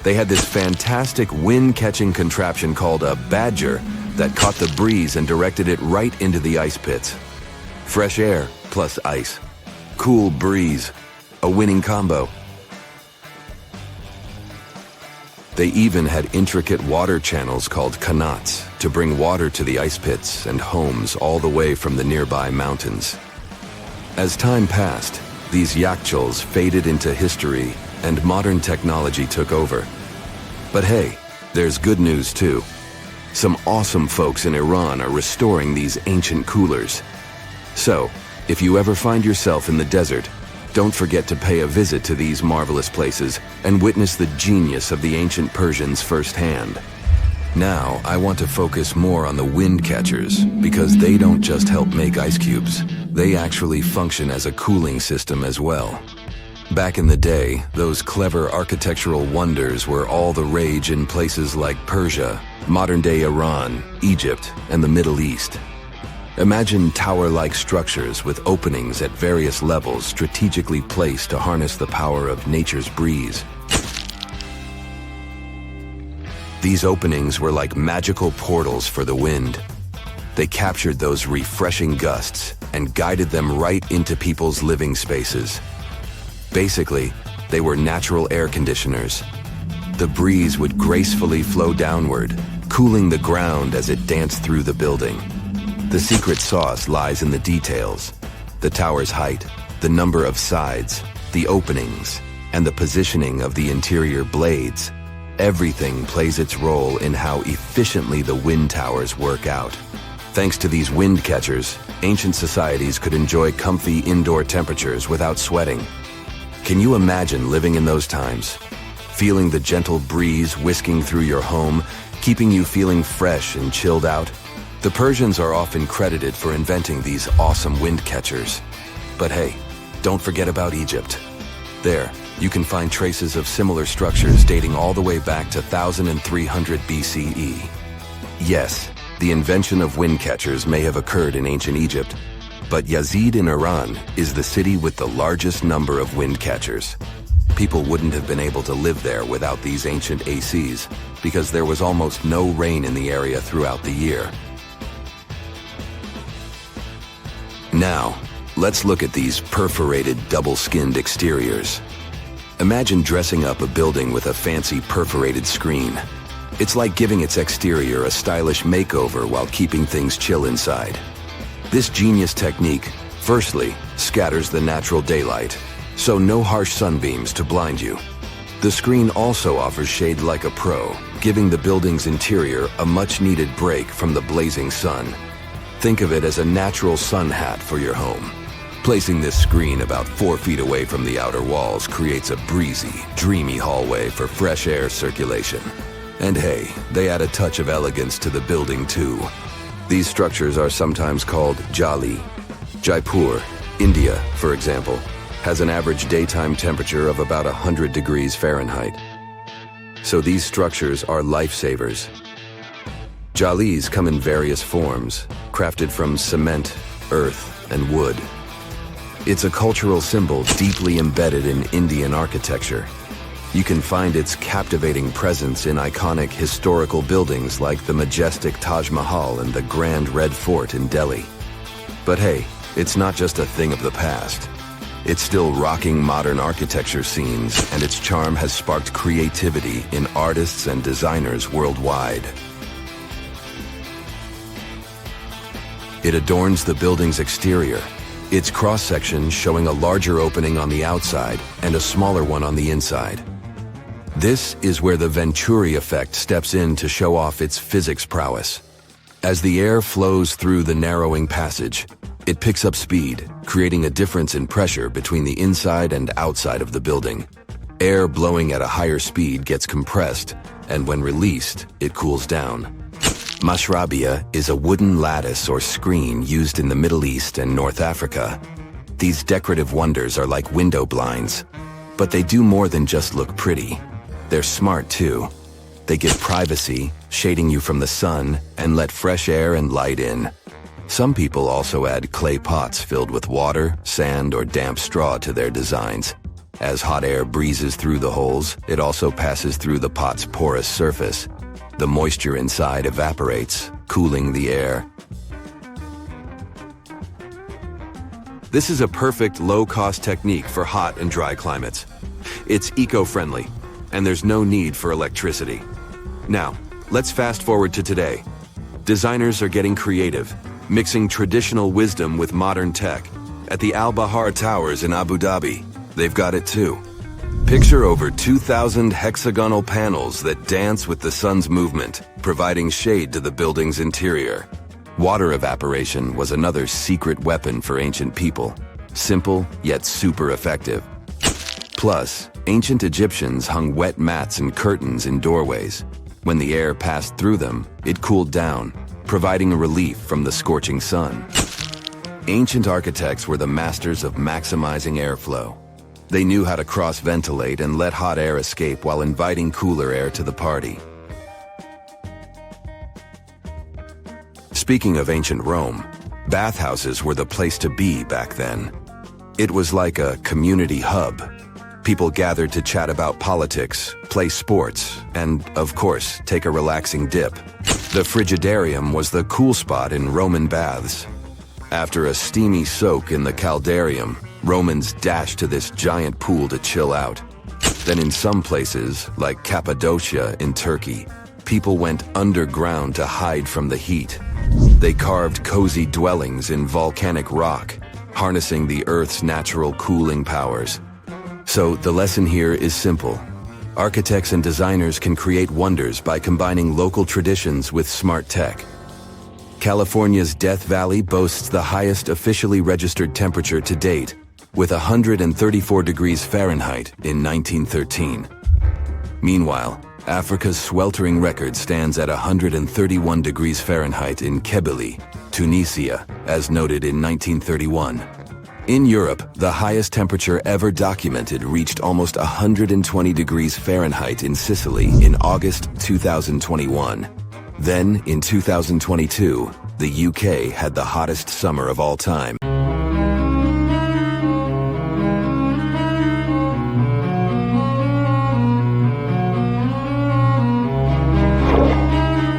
[SPEAKER 4] They had this fantastic wind-catching contraption called a badger that caught the breeze and directed it right into the ice pits. Fresh air plus ice. Cool breeze. A winning combo. They even had intricate water channels called qanats to bring water to the ice pits and homes all the way from the nearby mountains. As time passed, these yakhchols faded into history and modern technology took over. But hey, there's good news too. Some awesome folks in Iran are restoring these ancient coolers. So, if you ever find yourself in the desert, don't forget to pay a visit to these marvelous places and witness the genius of the ancient Persians firsthand. Now, I want to focus more on the wind catchers because they don't just help make ice cubes. They actually function as a cooling system as well. Back in the day, those clever architectural wonders were all the rage in places like Persia, modern-day Iran, Egypt, and the Middle East. Imagine tower-like structures with openings at various levels strategically placed to harness the power of nature's breeze. These openings were like magical portals for the wind. They captured those refreshing gusts and guided them right into people's living spaces. Basically, they were natural air conditioners. The breeze would gracefully flow downward, cooling the ground as it danced through the building. The secret sauce lies in the details. The tower's height, the number of sides, the openings, and the positioning of the interior blades. Everything plays its role in how efficiently the wind towers work out. Thanks to these wind catchers, ancient societies could enjoy comfy indoor temperatures without sweating. Can you imagine living in those times? Feeling the gentle breeze whisking through your home, keeping you feeling fresh and chilled out? The Persians are often credited for inventing these awesome wind catchers. But hey, don't forget about Egypt. There, you can find traces of similar structures dating all the way back to 1300 BCE. Yes, the invention of wind catchers may have occurred in ancient Egypt, but Yazid in Iran is the city with the largest number of wind catchers. People wouldn't have been able to live there without these ancient ACs because there was almost no rain in the area throughout the year. Now, let's look at these perforated double-skinned exteriors. Imagine dressing up a building with a fancy perforated screen. It's like giving its exterior a stylish makeover while keeping things chill inside. This genius technique, firstly, scatters the natural daylight, so no harsh sunbeams to blind you. The screen also offers shade like a pro, giving the building's interior a much-needed break from the blazing sun. Think of it as a natural sun hat for your home. Placing this screen about 4 feet away from the outer walls creates a breezy, dreamy hallway for fresh air circulation. And hey, they add a touch of elegance to the building too. These structures are sometimes called jali. Jaipur, India, for example, has an average daytime temperature of about 100 degrees Fahrenheit. So these structures are lifesavers. Jalis come in various forms, crafted from cement, earth, and wood. It's a cultural symbol deeply embedded in Indian architecture. You can find its captivating presence in iconic historical buildings like the majestic Taj Mahal and the Grand Red Fort in Delhi. But hey, it's not just a thing of the past. It's still rocking modern architecture scenes, and its charm has sparked creativity in artists and designers worldwide. It adorns the building's exterior, its cross-section showing a larger opening on the outside and a smaller one on the inside. This is where the Venturi effect steps in to show off its physics prowess. As the air flows through the narrowing passage, it picks up speed, creating a difference in pressure between the inside and outside of the building. Air blowing at a higher speed gets compressed, and when released, it cools down. Mashrabia is a wooden lattice or screen used in the Middle East and North Africa. These decorative wonders are like window blinds, but they do more than just look pretty. They're smart too. They give privacy, shading you from the sun, and let fresh air and light in. Some people also add clay pots filled with water, sand, or damp straw to their designs. As hot air breezes through the holes, it also passes through the pot's porous surface. The moisture inside evaporates, cooling the air. This is a perfect low-cost technique for hot and dry climates. It's eco-friendly, and there's no need for electricity. Now, let's fast forward to today. Designers are getting creative, mixing traditional wisdom with modern tech. At the Al Bahar Towers in Abu Dhabi, they've got it too. Picture over 2,000 hexagonal panels that dance with the sun's movement, providing shade to the building's interior. Water evaporation was another secret weapon for ancient people. Simple, yet super effective. Plus, ancient Egyptians hung wet mats and curtains in doorways. When the air passed through them, it cooled down, providing a relief from the scorching sun. Ancient architects were the masters of maximizing airflow. They knew how to cross-ventilate and let hot air escape while inviting cooler air to the party. Speaking of ancient Rome, bathhouses were the place to be back then. It was like a community hub. People gathered to chat about politics, play sports, and, of course, take a relaxing dip. The frigidarium was the cool spot in Roman baths. After a steamy soak in the caldarium, Romans dashed to this giant pool to chill out. Then in some places, like Cappadocia in Turkey, people went underground to hide from the heat. They carved cozy dwellings in volcanic rock, harnessing the Earth's natural cooling powers. So the lesson here is simple. Architects and designers can create wonders by combining local traditions with smart tech. California's Death Valley boasts the highest officially registered temperature to date, with 134 degrees Fahrenheit in 1913. Meanwhile, Africa's sweltering record stands at 131 degrees Fahrenheit in Kebili, Tunisia, as noted in 1931. In Europe, the highest temperature ever documented reached almost 120 degrees Fahrenheit in Sicily in August 2021. Then, in 2022, the UK had the hottest summer of all time.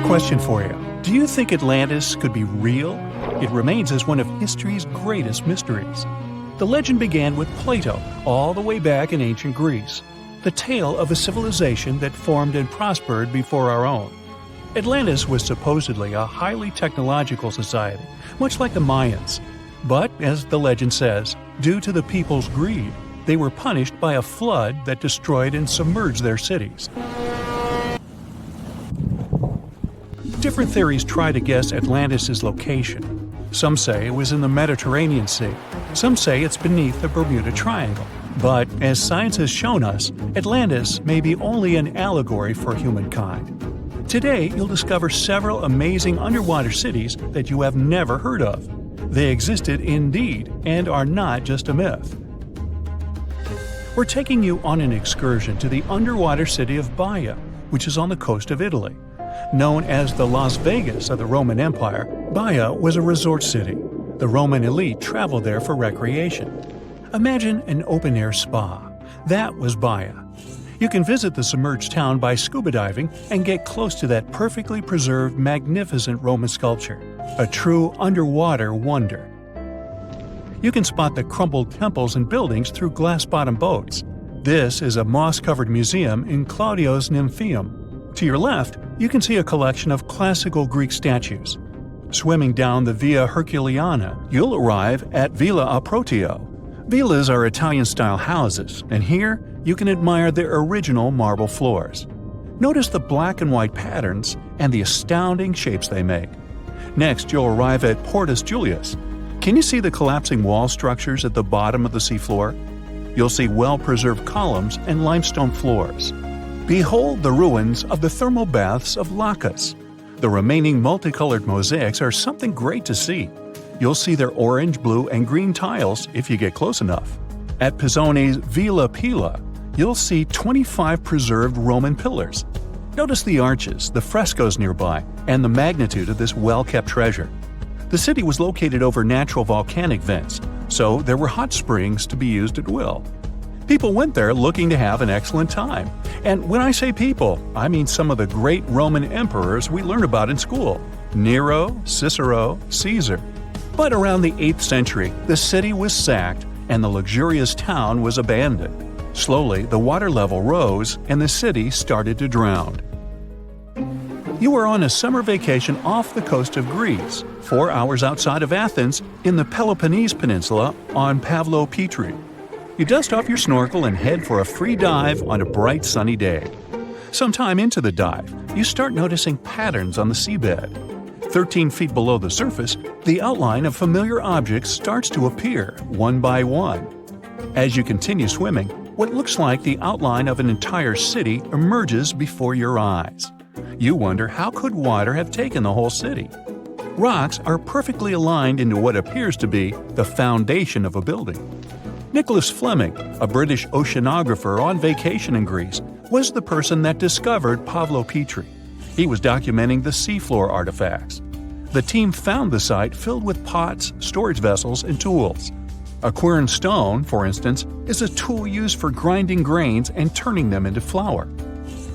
[SPEAKER 3] Question for you. Do you think Atlantis could be real? It remains as one of history's greatest mysteries. The legend began with Plato, all the way back in ancient Greece. The tale of a civilization that formed and prospered before our own. Atlantis was supposedly a highly technological society, much like the Mayans. But, as the legend says, due to the people's greed, they were punished by a flood that destroyed and submerged their cities. Different theories try to guess Atlantis' location. Some say it was in the Mediterranean Sea. Some say it's beneath the Bermuda Triangle. But, as science has shown us, Atlantis may be only an allegory for humankind. Today, you'll discover several amazing underwater cities that you have never heard of. They existed indeed, and are not just a myth. We're taking you on an excursion to the underwater city of Baia, which is on the coast of Italy. Known as the Las Vegas of the Roman Empire, Baia was a resort city. The Roman elite traveled there for recreation. Imagine an open-air spa. That was Baia. You can visit the submerged town by scuba diving and get close to that perfectly preserved, magnificent Roman sculpture, a true underwater wonder. You can spot the crumbled temples and buildings through glass-bottom boats. This is a moss-covered museum in Claudio's Nymphaeum. To your left, you can see a collection of classical Greek statues. Swimming down the Via Herculeana, you'll arrive at Villa Aprotio. Villas are Italian-style houses, and here you can admire their original marble floors. Notice the black and white patterns and the astounding shapes they make. Next, you'll arrive at Portus Julius. Can you see the collapsing wall structures at the bottom of the seafloor? You'll see well-preserved columns and limestone floors. Behold the ruins of the thermal baths of Lacus. The remaining multicolored mosaics are something great to see. You'll see their orange, blue, and green tiles if you get close enough. At Pisoni's Villa Pila, you'll see 25 preserved Roman pillars. Notice the arches, the frescoes nearby, and the magnitude of this well-kept treasure. The city was located over natural volcanic vents, so there were hot springs to be used at will. People went there looking to have an excellent time. And when I say people, I mean some of the great Roman emperors we learned about in school: Nero, Cicero, Caesar. But around the 8th century, the city was sacked and the luxurious town was abandoned. Slowly, the water level rose and the city started to drown. You are on a summer vacation off the coast of Greece, 4 hours outside of Athens, in the Peloponnese Peninsula on Pavlopetri. You dust off your snorkel and head for a free dive on a bright sunny day. Sometime into the dive, you start noticing patterns on the seabed. 13 feet below the surface, the outline of familiar objects starts to appear, one by one. As you continue swimming, what looks like the outline of an entire city emerges before your eyes. You wonder, how could water have taken the whole city? Rocks are perfectly aligned into what appears to be the foundation of a building. Nicholas Fleming, a British oceanographer on vacation in Greece, was the person that discovered Pavlopetri. He was documenting the seafloor artifacts. The team found the site filled with pots, storage vessels, and tools. A quern stone, for instance, is a tool used for grinding grains and turning them into flour.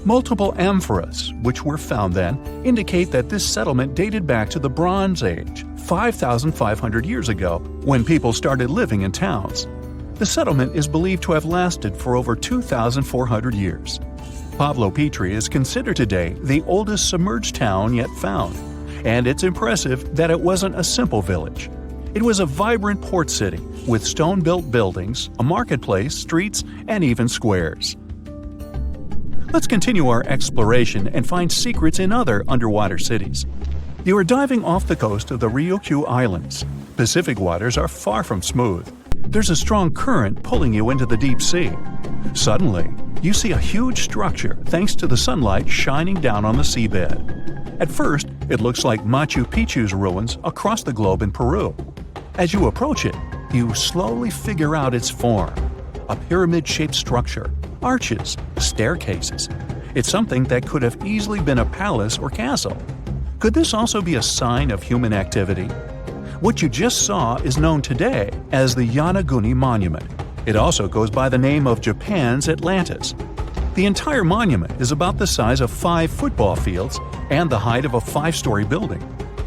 [SPEAKER 3] Multiple amphoras, which were found then, indicate that this settlement dated back to the Bronze Age, 5,500 years ago, when people started living in towns. The settlement is believed to have lasted for over 2,400 years. Pavlopetri is considered today the oldest submerged town yet found, and it's impressive that it wasn't a simple village. It was a vibrant port city with stone-built buildings, a marketplace, streets, and even squares. Let's continue our exploration and find secrets in other underwater cities. You are diving off the coast of the Ryukyu Islands. Pacific waters are far from smooth. There's a strong current pulling you into the deep sea. Suddenly, you see a huge structure thanks to the sunlight shining down on the seabed. At first, it looks like Machu Picchu's ruins across the globe in Peru. As you approach it, you slowly figure out its form. A pyramid-shaped structure, arches, staircases. It's something that could have easily been a palace or castle. Could this also be a sign of human activity? What you just saw is known today as the Yonaguni Monument. It also goes by the name of Japan's Atlantis. The entire monument is about the size of 5 football fields and the height of a 5-story building.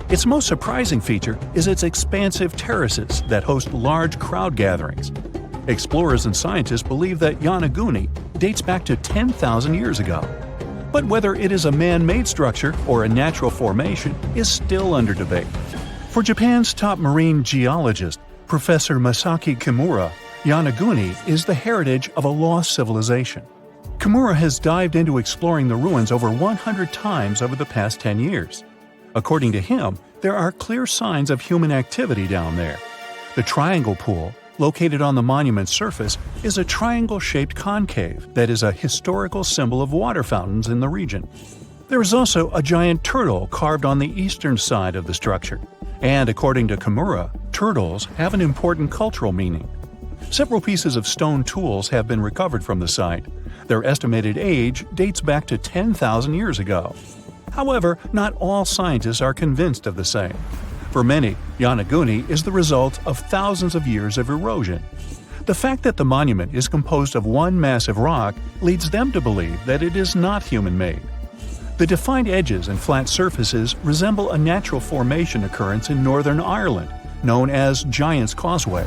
[SPEAKER 3] Its most surprising feature is its expansive terraces that host large crowd gatherings. Explorers and scientists believe that Yonaguni dates back to 10,000 years ago. But whether it is a man-made structure or a natural formation is still under debate. For Japan's top marine geologist, Professor Masaki Kimura, Yonaguni is the heritage of a lost civilization. Kimura has dived into exploring the ruins over 100 times over the past 10 years. According to him, there are clear signs of human activity down there. The triangle pool, located on the monument's surface, is a triangle-shaped concave that is a historical symbol of water fountains in the region. There is also a giant turtle carved on the eastern side of the structure. And according to Kimura, turtles have an important cultural meaning. Several pieces of stone tools have been recovered from the site. Their estimated age dates back to 10,000 years ago. However, not all scientists are convinced of the same. For many, Yonaguni is the result of thousands of years of erosion. The fact that the monument is composed of one massive rock leads them to believe that it is not human-made. The defined edges and flat surfaces resemble a natural formation occurrence in Northern Ireland, known as Giant's Causeway.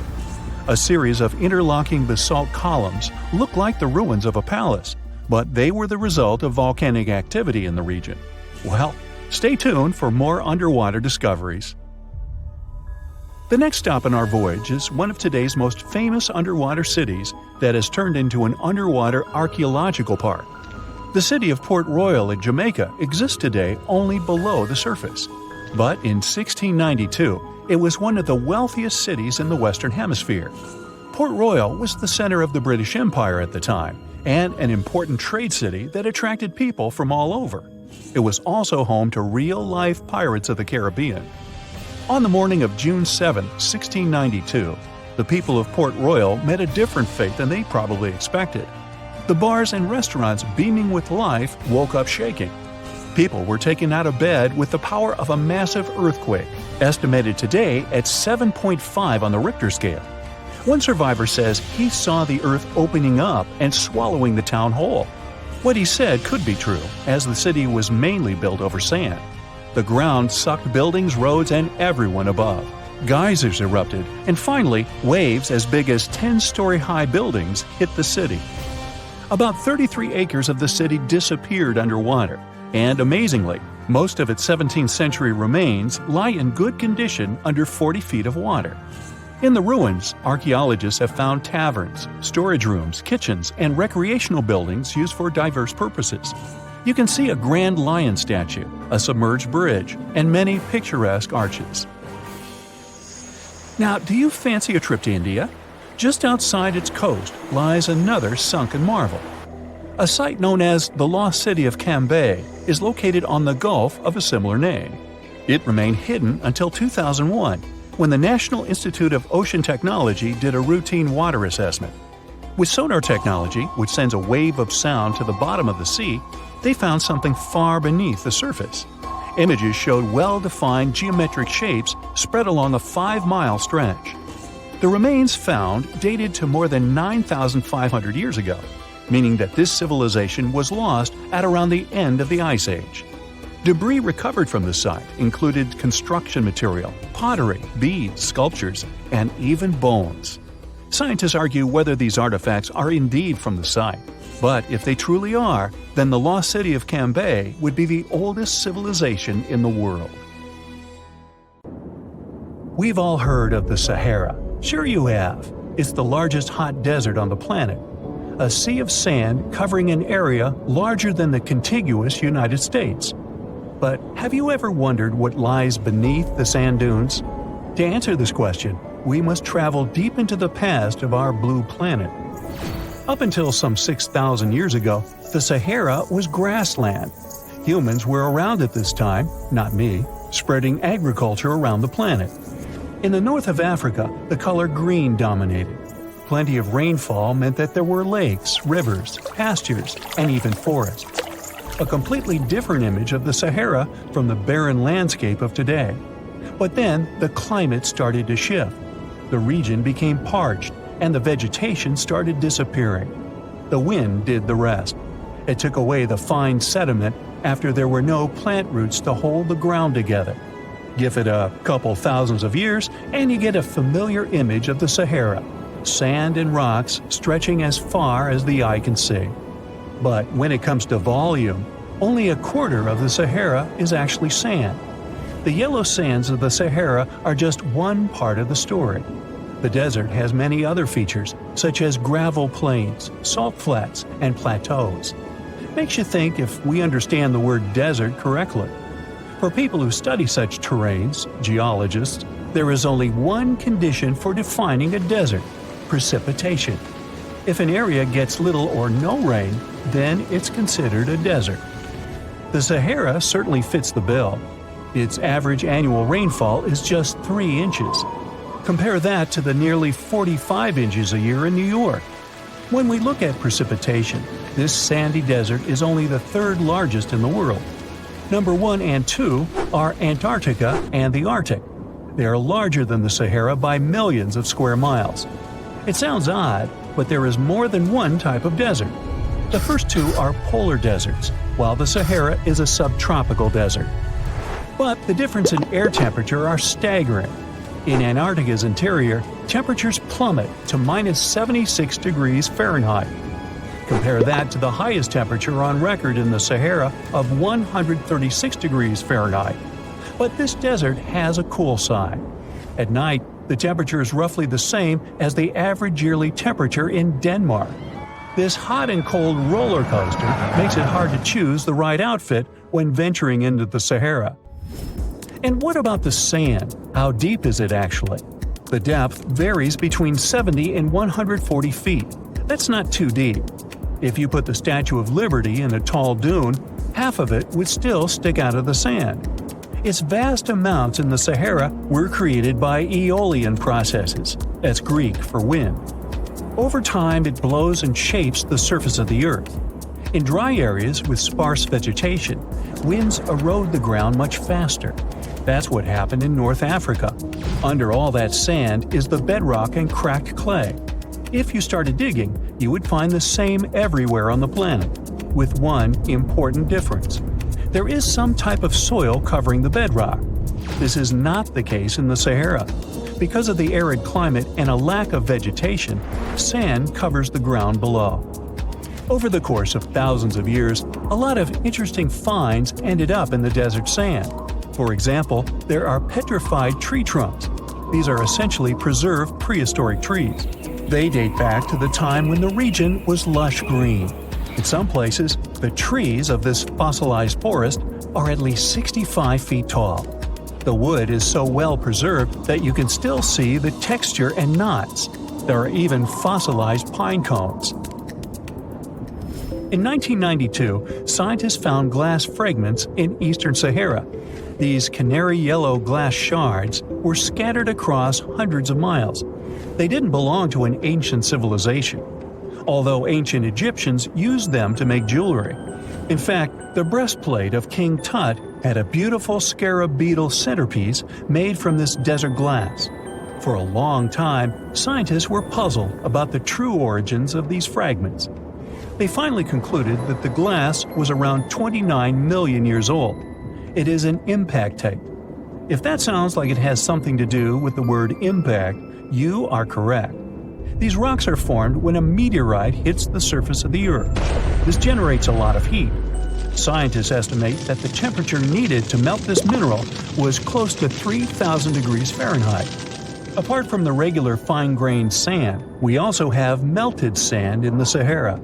[SPEAKER 3] A series of interlocking basalt columns look like the ruins of a palace, but they were the result of volcanic activity in the region. Well, Stay tuned for more underwater discoveries. The next stop on our voyage is one of today's most famous underwater cities that has turned into an underwater archaeological park. The city of Port Royal in Jamaica exists today only below the surface. But in 1692, it was one of the wealthiest cities in the Western Hemisphere. Port Royal was the center of the British Empire at the time, and an important trade city that attracted people from all over. It was also home to real-life pirates of the Caribbean. On the morning of June 7, 1692, the people of Port Royal met a different fate than they probably expected. The bars and restaurants beaming with life woke up shaking. People were taken out of bed with the power of a massive earthquake, estimated today at 7.5 on the Richter scale. One survivor says he saw the earth opening up and swallowing the town whole. What he said could be true, as the city was mainly built over sand. The ground sucked buildings, roads, and everyone above. Geysers erupted, and finally, waves as big as 10-story-high buildings hit the city. About 33 acres of the city disappeared underwater, and amazingly, most of its 17th century remains lie in good condition under 40 feet of water. In the ruins, archaeologists have found taverns, storage rooms, kitchens, and recreational buildings used for diverse purposes. You can see a grand lion statue, a submerged bridge, and many picturesque arches. Now, do you fancy a trip to India? Just outside its coast lies another sunken marvel. A site known as the Lost City of Cambay is located on the Gulf of a similar name. It remained hidden until 2001, when the National Institute of Ocean Technology did a routine water assessment. With sonar technology, which sends a wave of sound to the bottom of the sea, they found something far beneath the surface. Images showed well-defined geometric shapes spread along a 5-mile stretch. The remains found dated to more than 9,500 years ago, meaning that this civilization was lost at around the end of the Ice Age. Debris recovered from the site included construction material, pottery, beads, sculptures, and even bones. Scientists argue whether these artifacts are indeed from the site, but if they truly are, then the lost city of Cambay would be the oldest civilization in the world. We've all heard of the Sahara. Sure you have. It's the largest hot desert on the planet. A sea of sand covering an area larger than the contiguous United States. But have you ever wondered what lies beneath the sand dunes? To answer this question, we must travel deep into the past of our blue planet. Up until some 6,000 years ago, the Sahara was grassland. Humans were around at this time, not me, spreading agriculture around the planet. In the north of Africa, the color green dominated. Plenty of rainfall meant that there were lakes, rivers, pastures, and even forests. A completely different image of the Sahara from the barren landscape of today. But then the climate started to shift. The region became parched, and the vegetation started disappearing. The wind did the rest. It took away the fine sediment after there were no plant roots to hold the ground together. Give it a couple thousands of years, and you get a familiar image of the Sahara. Sand and rocks stretching as far as the eye can see. But when it comes to volume, only a quarter of the Sahara is actually sand. The yellow sands of the Sahara are just one part of the story. The desert has many other features, such as gravel plains, salt flats, and plateaus. Makes you think if we understand the word desert correctly. For people who study such terrains, geologists, there is only one condition for defining a desert: precipitation. If an area gets little or no rain, then it's considered a desert. The Sahara certainly fits the bill. Its average annual rainfall is just 3 inches. Compare that to the nearly 45 inches a year in New York. When we look at precipitation, this sandy desert is only the 3rd largest in the world. Number 1 and 2 are Antarctica and the Arctic. They are larger than the Sahara by millions of square miles. It sounds odd, but there is more than one type of desert. The first 2 are polar deserts, while the Sahara is a subtropical desert. But the difference in air temperature are staggering. In Antarctica's interior, temperatures plummet to minus 76 degrees Fahrenheit. Compare that to the highest temperature on record in the Sahara of 136 degrees Fahrenheit. But this desert has a cool side. At night, the temperature is roughly the same as the average yearly temperature in Denmark. This hot and cold roller coaster makes it hard to choose the right outfit when venturing into the Sahara. And what about the sand? How deep is it actually? The depth varies between 70 and 140 feet. That's not too deep. If you put the Statue of Liberty in a tall dune, half of it would still stick out of the sand. Its vast amounts in the Sahara were created by aeolian processes. That's Greek for wind. Over time, it blows and shapes the surface of the earth. In dry areas with sparse vegetation, winds erode the ground much faster. That's what happened in North Africa. Under all that sand is the bedrock and cracked clay. If you started digging, you would find the same everywhere on the planet, with one important difference. There is some type of soil covering the bedrock. This is not the case in the Sahara. Because of the arid climate and a lack of vegetation, sand covers the ground below. Over the course of thousands of years, a lot of interesting finds ended up in the desert sand. For example, there are petrified tree trunks. These are essentially preserved prehistoric trees. They date back to the time when the region was lush green. In some places, the trees of this fossilized forest are at least 65 feet tall. The wood is so well preserved that you can still see the texture and knots. There are even fossilized pine cones. In 1992, scientists found glass fragments in eastern Sahara. These canary yellow glass shards were scattered across hundreds of miles. They didn't belong to an ancient civilization, although ancient Egyptians used them to make jewelry. In fact, the breastplate of King Tut had a beautiful scarab beetle centerpiece made from this desert glass. For a long time, scientists were puzzled about the true origins of these fragments. They finally concluded that the glass was around 29 million years old. It is an impact tape. If that sounds like it has something to do with the word impact, you are correct. These rocks are formed when a meteorite hits the surface of the Earth. This generates a lot of heat. Scientists estimate that the temperature needed to melt this mineral was close to 3,000 degrees Fahrenheit. Apart from the regular fine-grained sand, we also have melted sand in the Sahara.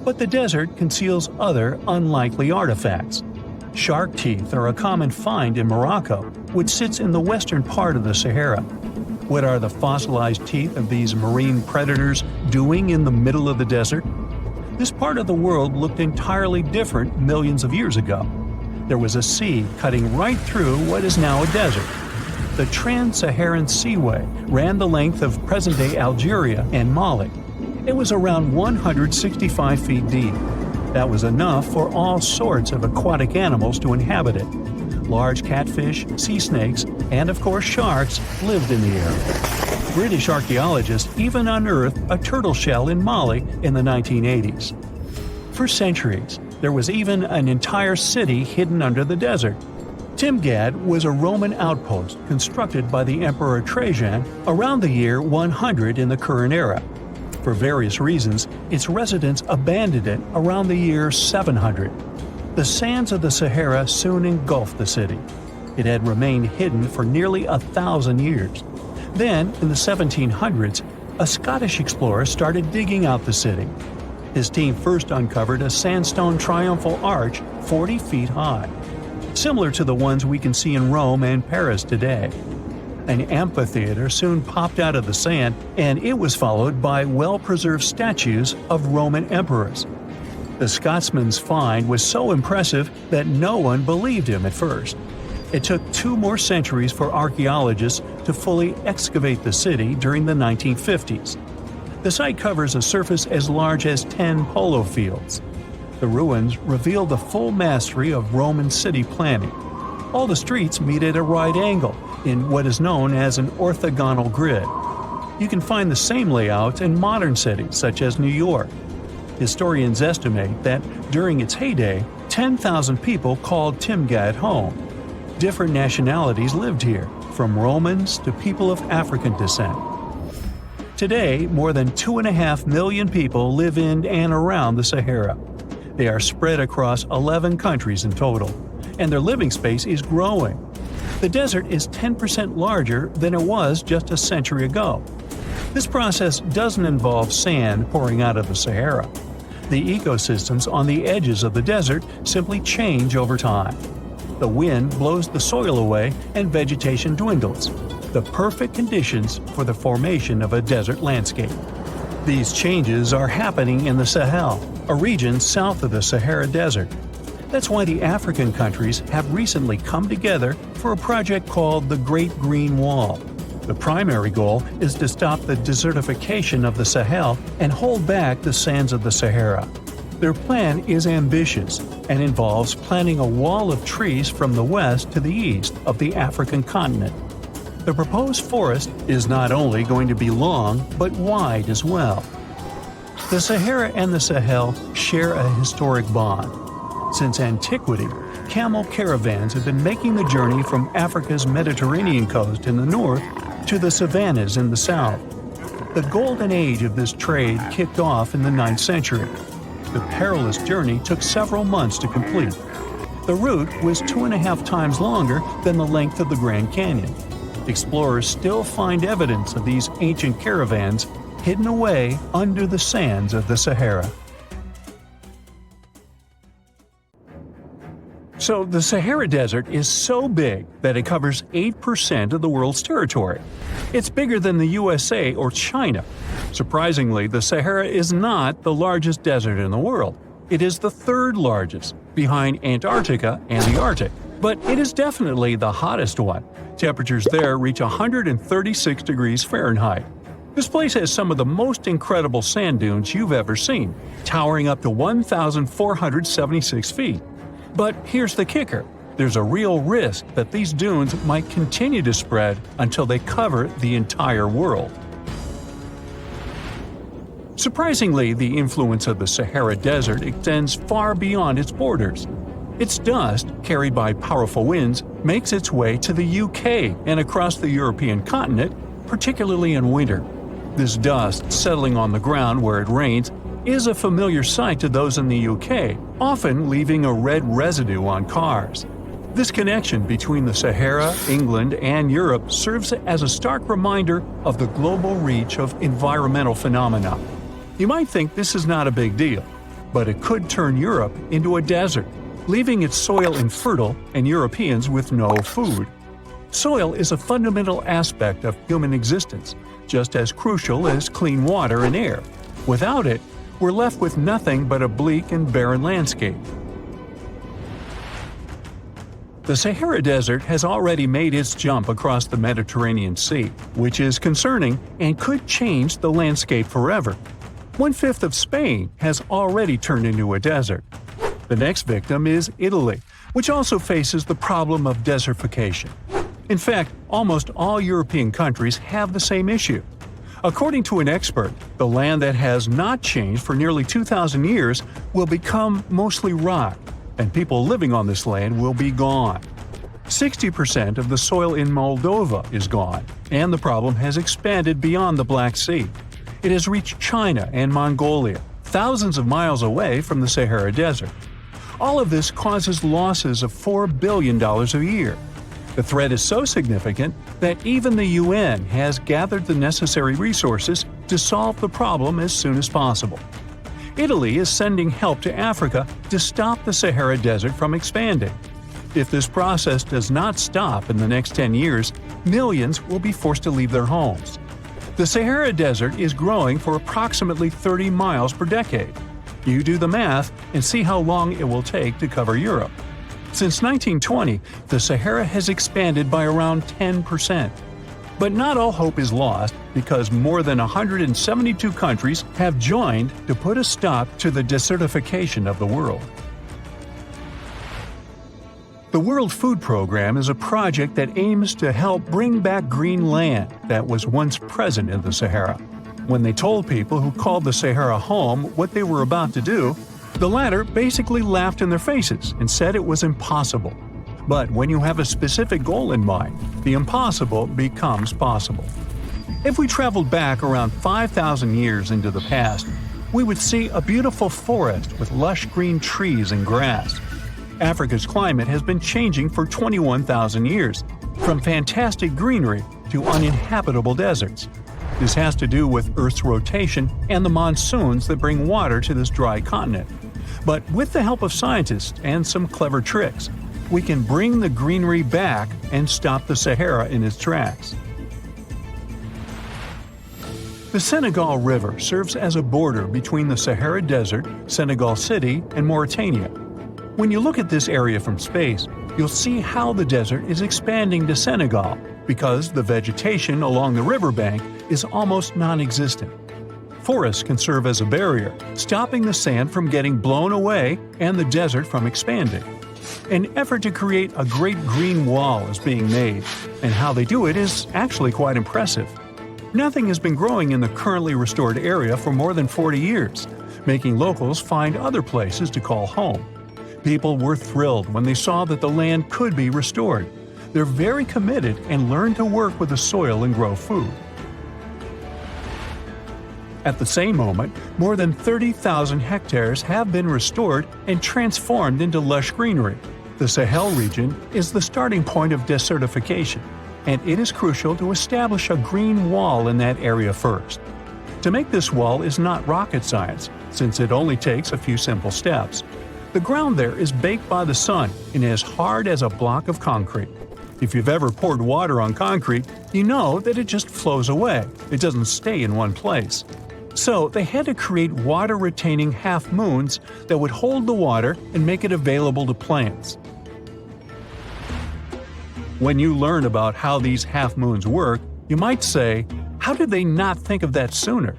[SPEAKER 3] But the desert conceals other unlikely artifacts. Shark teeth are a common find in Morocco, which sits in the western part of the Sahara. What are the fossilized teeth of these marine predators doing in the middle of the desert? This part of the world looked entirely different millions of years ago. There was a sea cutting right through what is now a desert. The Trans-Saharan Seaway ran the length of present-day Algeria and Mali. It was around 165 feet deep. That was enough for all sorts of aquatic animals to inhabit it. Large catfish, sea snakes, and of course sharks lived in the area. British archaeologists even unearthed a turtle shell in Mali in the 1980s. For centuries, there was even an entire city hidden under the desert. Timgad was a Roman outpost constructed by the Emperor Trajan around the year 100 in the current era. For various reasons, its residents abandoned it around the year 700. The sands of the Sahara soon engulfed the city. It had remained hidden for nearly 1,000 years. Then, in the 1700s, a Scottish explorer started digging out the city. His team first uncovered a sandstone triumphal arch 40 feet high, similar to the ones we can see in Rome and Paris today. An amphitheater soon popped out of the sand, and it was followed by well-preserved statues of Roman emperors. The Scotsman's find was so impressive that no one believed him at first. It took 2 more centuries for archaeologists to fully excavate the city during the 1950s. The site covers a surface as large as 10 polo fields. The ruins reveal the full mastery of Roman city planning. All the streets meet at a right angle in what is known as an orthogonal grid. You can find the same layout in modern cities such as New York. Historians estimate that during its heyday, 10,000 people called Timgad home. Different nationalities lived here, from Romans to people of African descent. Today, more than 2.5 million people live in and around the Sahara. They are spread across 11 countries in total, and their living space is growing. The desert is 10% larger than it was just a century ago. This process doesn't involve sand pouring out of the Sahara. The ecosystems on the edges of the desert simply change over time. The wind blows the soil away and vegetation dwindles, the perfect conditions for the formation of a desert landscape. These changes are happening in the Sahel, a region south of the Sahara Desert. That's why the African countries have recently come together for a project called the Great Green Wall. The primary goal is to stop the desertification of the Sahel and hold back the sands of the Sahara. Their plan is ambitious and involves planting a wall of trees from the west to the east of the African continent. The proposed forest is not only going to be long, but wide as well. The Sahara and the Sahel share a historic bond. Since antiquity, camel caravans have been making the journey from Africa's Mediterranean coast in the north to the savannas in the south. The golden age of this trade kicked off in the 9th century. The perilous journey took several months to complete. The route was 2.5 times longer than the length of the Grand Canyon. Explorers still find evidence of these ancient caravans hidden away under the sands of the Sahara. So the Sahara Desert is so big that it covers 8% of the world's territory. It's bigger than the USA or China. Surprisingly, the Sahara is not the largest desert in the world. It is the third largest, behind Antarctica and the Arctic. But it is definitely the hottest one. Temperatures there reach 136 degrees Fahrenheit. This place has some of the most incredible sand dunes you've ever seen, towering up to 1,476 feet. But here's the kicker. There's a real risk that these dunes might continue to spread until they cover the entire world. Surprisingly, the influence of the Sahara Desert extends far beyond its borders. Its dust, carried by powerful winds, makes its way to the UK and across the European continent, particularly in winter. This dust, settling on the ground where it rains, is a familiar sight to those in the UK, often leaving a red residue on cars. This connection between the Sahara, England, and Europe serves as a stark reminder of the global reach of environmental phenomena. You might think this is not a big deal, but it could turn Europe into a desert, leaving its soil infertile and Europeans with no food. Soil is a fundamental aspect of human existence, just as crucial as clean water and air. Without it, we're left with nothing but a bleak and barren landscape. The Sahara Desert has already made its jump across the Mediterranean Sea, which is concerning and could change the landscape forever. 1/5 of Spain has already turned into a desert. The next victim is Italy, which also faces the problem of desertification. In fact, almost all European countries have the same issue. According to an expert, the land that has not changed for nearly 2,000 years will become mostly rock, and people living on this land will be gone. 60% of the soil in Moldova is gone, and the problem has expanded beyond the Black Sea. It has reached China and Mongolia, thousands of miles away from the Sahara Desert. All of this causes losses of $4 billion a year. The threat is so significant that even the UN has gathered the necessary resources to solve the problem as soon as possible. Italy is sending help to Africa to stop the Sahara Desert from expanding. If this process does not stop in the next 10 years, millions will be forced to leave their homes. The Sahara Desert is growing for approximately 30 miles per decade. You do the math and see how long it will take to cover Europe. Since 1920, the Sahara has expanded by around 10%. But not all hope is lost because more than 172 countries have joined to put a stop to the desertification of the world. The World Food Program is a project that aims to help bring back green land that was once present in the Sahara. When they told people who called the Sahara home what they were about to do, the latter basically laughed in their faces and said it was impossible. But when you have a specific goal in mind, the impossible becomes possible. If we traveled back around 5,000 years into the past, we would see a beautiful forest with lush green trees and grass. Africa's climate has been changing for 21,000 years, from fantastic greenery to uninhabitable deserts. This has to do with Earth's rotation and the monsoons that bring water to this dry continent. But with the help of scientists and some clever tricks, we can bring the greenery back and stop the Sahara in its tracks. The Senegal River serves as a border between the Sahara Desert, Senegal City, and Mauritania. When you look at this area from space, you'll see how the desert is expanding to Senegal because the vegetation along the riverbank is almost non-existent. Forests can serve as a barrier, stopping the sand from getting blown away and the desert from expanding. An effort to create a great green wall is being made, and how they do it is actually quite impressive. Nothing has been growing in the currently restored area for more than 40 years, making locals find other places to call home. People were thrilled when they saw that the land could be restored. They're very committed and learn to work with the soil and grow food. At the same moment, more than 30,000 hectares have been restored and transformed into lush greenery. The Sahel region is the starting point of desertification, and it is crucial to establish a green wall in that area first. To make this wall is not rocket science, since it only takes a few simple steps. The ground there is baked by the sun and as hard as a block of concrete. If you've ever poured water on concrete, you know that it just flows away. It doesn't stay in one place. So they had to create water-retaining half-moons that would hold the water and make it available to plants. When you learn about how these half-moons work, you might say, how did they not think of that sooner?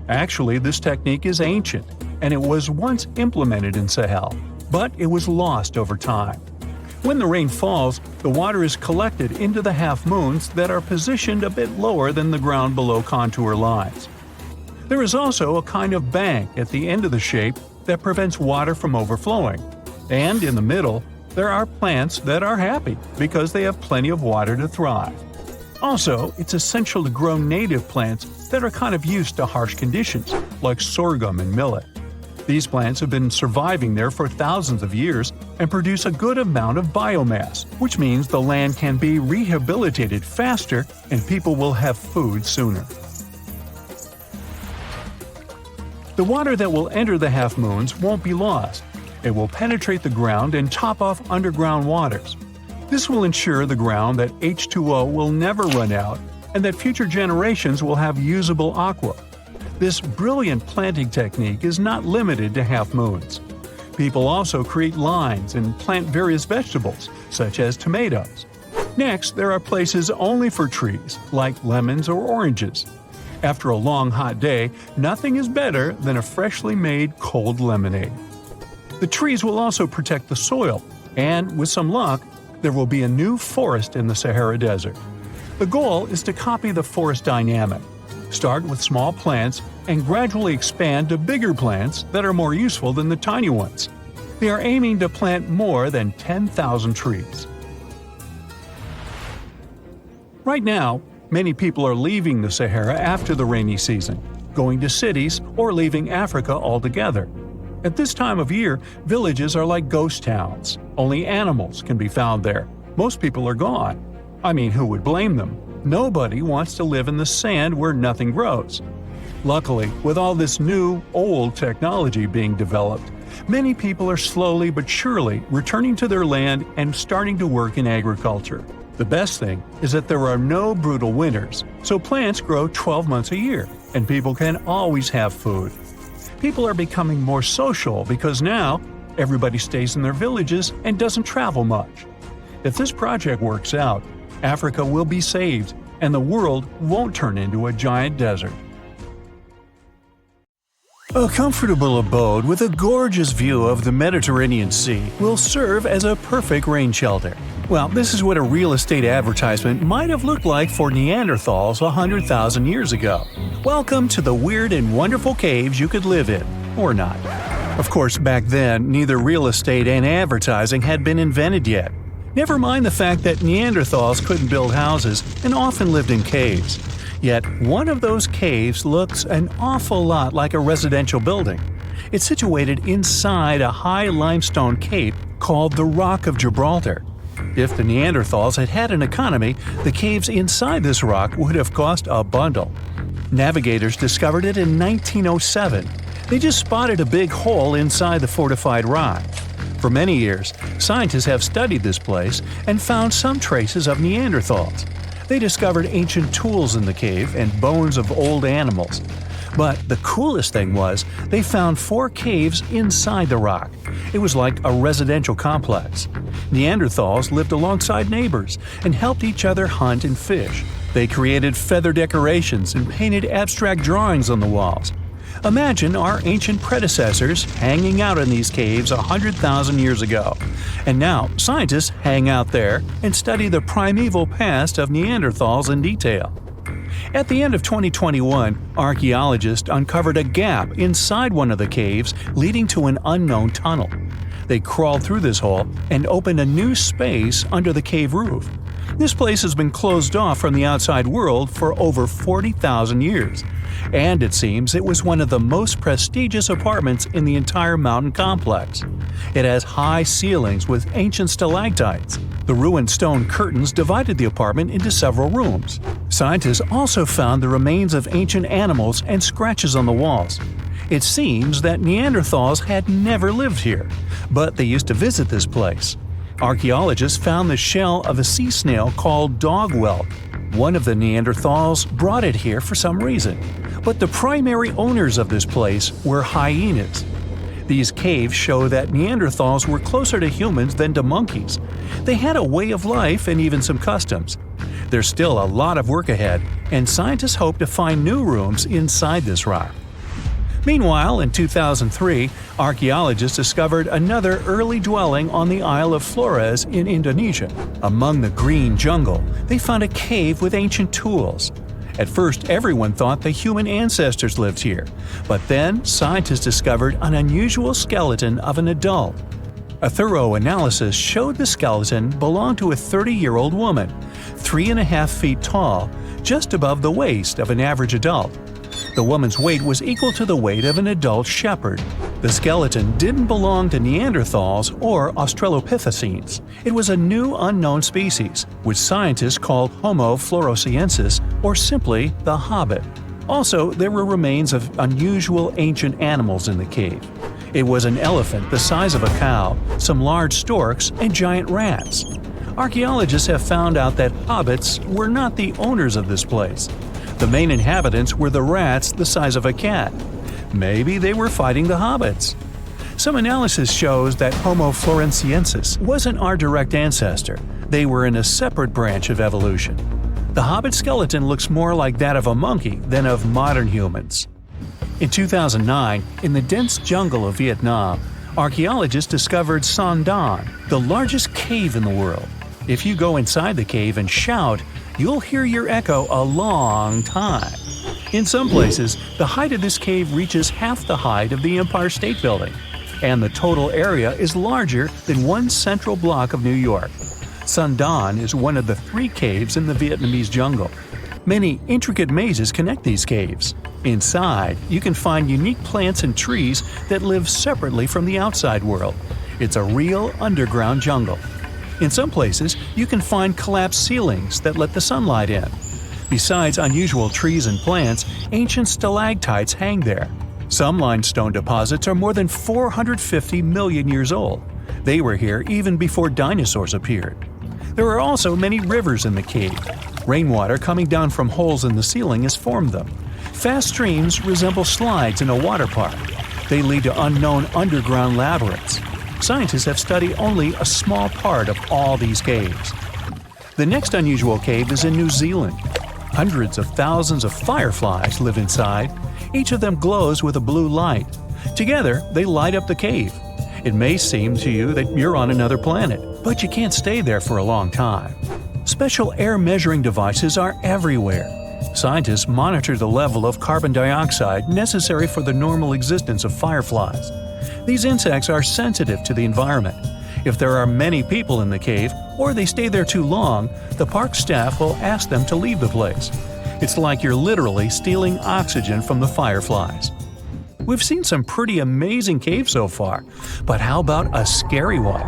[SPEAKER 3] Actually, this technique is ancient, and it was once implemented in Sahel, but it was lost over time. When the rain falls, the water is collected into the half-moons that are positioned a bit lower than the ground below contour lines. There is also a kind of bank at the end of the shape that prevents water from overflowing. And in the middle, there are plants that are happy because they have plenty of water to thrive. Also, it's essential to grow native plants that are kind of used to harsh conditions, like sorghum and millet. These plants have been surviving there for thousands of years and produce a good amount of biomass, which means the land can be rehabilitated faster and people will have food sooner. The water that will enter the half-moons won't be lost. It will penetrate the ground and top off underground waters. This will ensure the ground that H2O will never run out and that future generations will have usable aqua. This brilliant planting technique is not limited to half-moons. People also create lines and plant various vegetables, such as tomatoes. Next, there are places only for trees, like lemons or oranges. After a long hot day, nothing is better than a freshly made cold lemonade. The trees will also protect the soil, and with some luck, there will be a new forest in the Sahara Desert. The goal is to copy the forest dynamic. Start with small plants and gradually expand to bigger plants that are more useful than the tiny ones. They are aiming to plant more than 10,000 trees. Right now, many people are leaving the Sahara after the rainy season, going to cities or leaving Africa altogether. At this time of year, villages are like ghost towns. Only animals can be found there. Most people are gone. I mean, who would blame them? Nobody wants to live in the sand where nothing grows. Luckily, with all this new, old technology being developed, many people are slowly but surely returning to their land and starting to work in agriculture. The best thing is that there are no brutal winters, so plants grow 12 months a year, and people can always have food. People are becoming more social because now everybody stays in their villages and doesn't travel much. If this project works out, Africa will be saved, and the world won't turn into a giant desert. A comfortable abode with a gorgeous view of the Mediterranean Sea will serve as a perfect rain shelter. Well, this is what a real estate advertisement might have looked like for Neanderthals 100,000 years ago. Welcome to the weird and wonderful caves you could live in, or not. Of course, back then, neither real estate and advertising had been invented yet. Never mind the fact that Neanderthals couldn't build houses and often lived in caves. Yet one of those caves looks an awful lot like a residential building. It's situated inside a high limestone cape called the Rock of Gibraltar. If the Neanderthals had had an economy, the caves inside this rock would have cost a bundle. Navigators discovered it in 1907. They just spotted a big hole inside the fortified rock. For many years, scientists have studied this place and found some traces of Neanderthals. They discovered ancient tools in the cave and bones of old animals. But the coolest thing was, they found 4 caves inside the rock. It was like a residential complex. Neanderthals lived alongside neighbors and helped each other hunt and fish. They created feather decorations and painted abstract drawings on the walls. Imagine our ancient predecessors hanging out in these caves 100,000 years ago. And now, scientists hang out there and study the primeval past of Neanderthals in detail. At the end of 2021, archaeologists uncovered a gap inside one of the caves leading to an unknown tunnel. They crawled through this hole and opened a new space under the cave roof. This place has been closed off from the outside world for over 40,000 years. And it seems it was one of the most prestigious apartments in the entire mountain complex. It has high ceilings with ancient stalactites. The ruined stone curtains divided the apartment into several rooms. Scientists also found the remains of ancient animals and scratches on the walls. It seems that Neanderthals had never lived here, but they used to visit this place. Archaeologists found the shell of a sea snail called dog whelk. One of the Neanderthals brought it here for some reason, but the primary owners of this place were hyenas. These caves show that Neanderthals were closer to humans than to monkeys. They had a way of life and even some customs. There's still a lot of work ahead, and scientists hope to find new rooms inside this rock. Meanwhile, in 2003, archaeologists discovered another early dwelling on the Isle of Flores in Indonesia. Among the green jungle, they found a cave with ancient tools. At first, everyone thought the human ancestors lived here, but then scientists discovered an unusual skeleton of an adult. A thorough analysis showed the skeleton belonged to a 30-year-old woman, 3.5 feet tall, just above the waist of an average adult. The woman's weight was equal to the weight of an adult shepherd. The skeleton didn't belong to Neanderthals or Australopithecines. It was a new unknown species, which scientists called Homo floresiensis, or simply the Hobbit. Also, there were remains of unusual ancient animals in the cave. It was an elephant the size of a cow, some large storks, and giant rats. Archaeologists have found out that hobbits were not the owners of this place. The main inhabitants were the rats the size of a cat. Maybe they were fighting the hobbits. Some analysis shows that Homo floresiensis wasn't our direct ancestor. They were in a separate branch of evolution. The hobbit skeleton looks more like that of a monkey than of modern humans. In 2009, in the dense jungle of Vietnam, archaeologists discovered Sandan, the largest cave in the world. If you go inside the cave and shout, you'll hear your echo a long time. In some places, the height of this cave reaches half the height of the Empire State Building, and the total area is larger than one central block of New York. Sandan is one of the 3 caves in the Vietnamese jungle. Many intricate mazes connect these caves. Inside, you can find unique plants and trees that live separately from the outside world. It's a real underground jungle. In some places, you can find collapsed ceilings that let the sunlight in. Besides unusual trees and plants, ancient stalactites hang there. Some limestone deposits are more than 450 million years old. They were here even before dinosaurs appeared. There are also many rivers in the cave. Rainwater coming down from holes in the ceiling has formed them. Fast streams resemble slides in a water park. They lead to unknown underground labyrinths. Scientists have studied only a small part of all these caves. The next unusual cave is in New Zealand. Hundreds of thousands of fireflies live inside. Each of them glows with a blue light. Together, they light up the cave. It may seem to you that you're on another planet, but you can't stay there for a long time. Special air measuring devices are everywhere. Scientists monitor the level of carbon dioxide necessary for the normal existence of fireflies. These insects are sensitive to the environment. If there are many people in the cave, or they stay there too long, the park staff will ask them to leave the place. It's like you're literally stealing oxygen from the fireflies. We've seen some pretty amazing caves so far, but how about a scary one?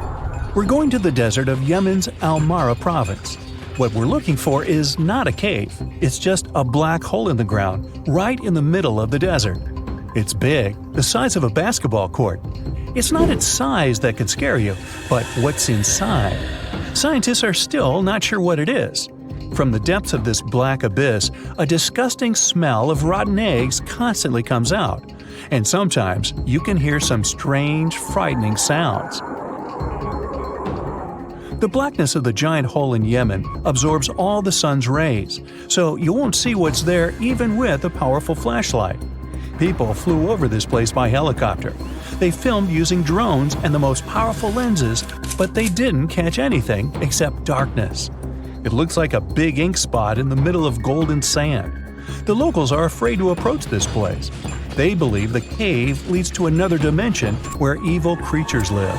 [SPEAKER 3] We're going to the desert of Yemen's Al-Mara province. What we're looking for is not a cave, it's just a black hole in the ground, right in the middle of the desert. It's big, the size of a basketball court. It's not its size that could scare you, but what's inside. Scientists are still not sure what it is. From the depths of this black abyss, a disgusting smell of rotten eggs constantly comes out, and sometimes you can hear some strange, frightening sounds. The blackness of the giant hole in Yemen absorbs all the sun's rays, so you won't see what's there even with a powerful flashlight. People flew over this place by helicopter. They filmed using drones and the most powerful lenses, but they didn't catch anything except darkness. It looks like a big ink spot in the middle of golden sand. The locals are afraid to approach this place. They believe the cave leads to another dimension where evil creatures live.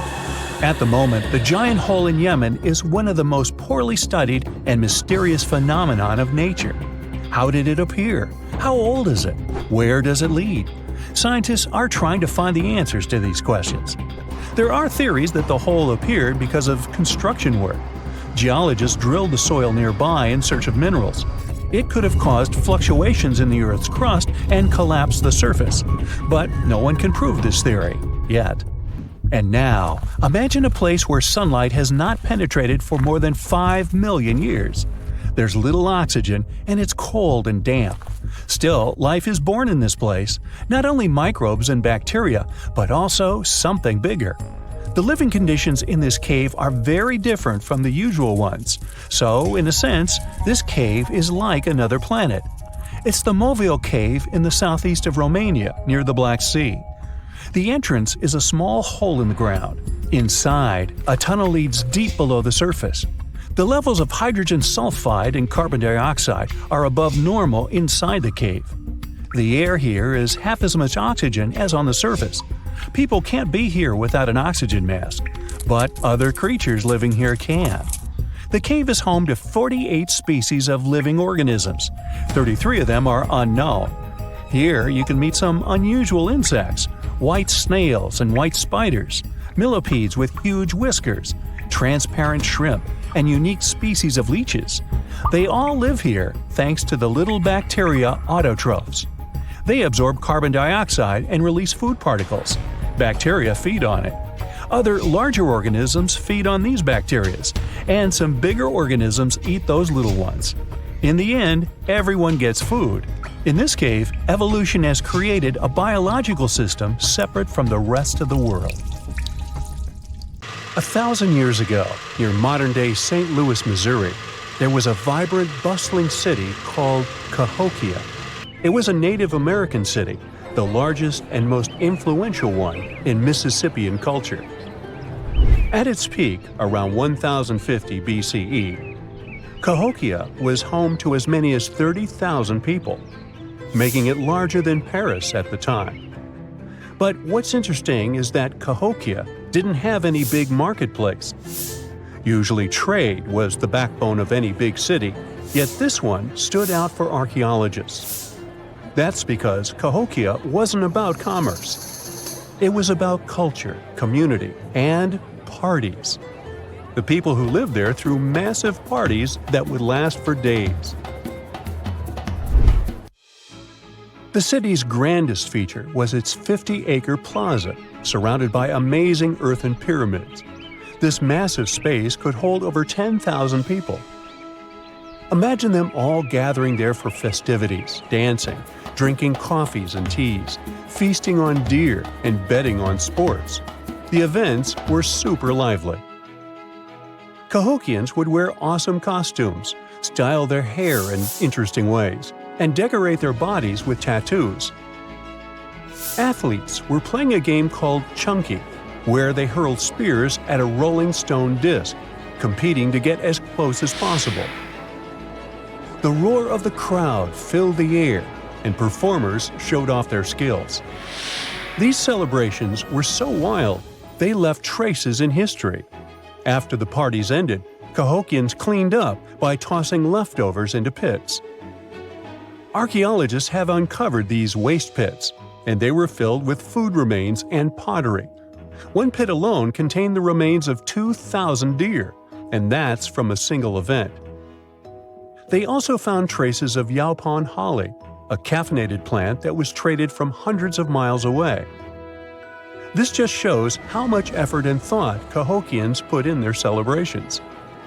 [SPEAKER 3] At the moment, the giant hole in Yemen is one of the most poorly studied and mysterious phenomenon of nature. How did it appear? How old is it? Where does it lead? Scientists are trying to find the answers to these questions. There are theories that the hole appeared because of construction work. Geologists drilled the soil nearby in search of minerals. It could have caused fluctuations in the Earth's crust and collapsed the surface. But no one can prove this theory, yet. And now, imagine a place where sunlight has not penetrated for more than 5 million years. There's little oxygen, and it's cold and damp. Still, life is born in this place, not only microbes and bacteria, but also something bigger. The living conditions in this cave are very different from the usual ones, so, in a sense, this cave is like another planet. It's the Movile cave in the southeast of Romania, near the Black Sea. The entrance is a small hole in the ground. Inside, a tunnel leads deep below the surface. The levels of hydrogen sulfide and carbon dioxide are above normal inside the cave. The air here is half as much oxygen as on the surface. People can't be here without an oxygen mask, but other creatures living here can. The cave is home to 48 species of living organisms. 33 of them are unknown. Here you can meet some unusual insects, white snails and white spiders, millipedes with huge whiskers, transparent shrimp, and unique species of leeches. They all live here thanks to the little bacteria autotrophs. They absorb carbon dioxide and release food particles. Bacteria feed on it. Other larger organisms feed on these bacteria, and some bigger organisms eat those little ones. In the end, everyone gets food. In this cave, evolution has created a biological system separate from the rest of the world. 1,000 years ago, near modern-day St. Louis, Missouri, there was a vibrant, bustling city called Cahokia. It was a Native American city, the largest and most influential one in Mississippian culture. At its peak, around 1050 BCE, Cahokia was home to as many as 30,000 people, making it larger than Paris at the time. But what's interesting is that Cahokia didn't have any big marketplace. Usually trade was the backbone of any big city, yet this one stood out for archaeologists. That's because Cahokia wasn't about commerce. It was about culture, community, and parties. The people who lived there threw massive parties that would last for days. The city's grandest feature was its 50-acre plaza, surrounded by amazing earthen pyramids. This massive space could hold over 10,000 people. Imagine them all gathering there for festivities, dancing, drinking coffees and teas, feasting on deer, and betting on sports. The events were super lively. Cahokians would wear awesome costumes, style their hair in interesting ways, and decorate their bodies with tattoos. Athletes were playing a game called Chunky, where they hurled spears at a rolling stone disc, competing to get as close as possible. The roar of the crowd filled the air, and performers showed off their skills. These celebrations were so wild, they left traces in history. After the parties ended, Cahokians cleaned up by tossing leftovers into pits. Archaeologists have uncovered these waste pits, and they were filled with food remains and pottery. One pit alone contained the remains of 2,000 deer, and that's from a single event. They also found traces of yaupon holly, a caffeinated plant that was traded from hundreds of miles away. This just shows how much effort and thought Cahokians put in their celebrations.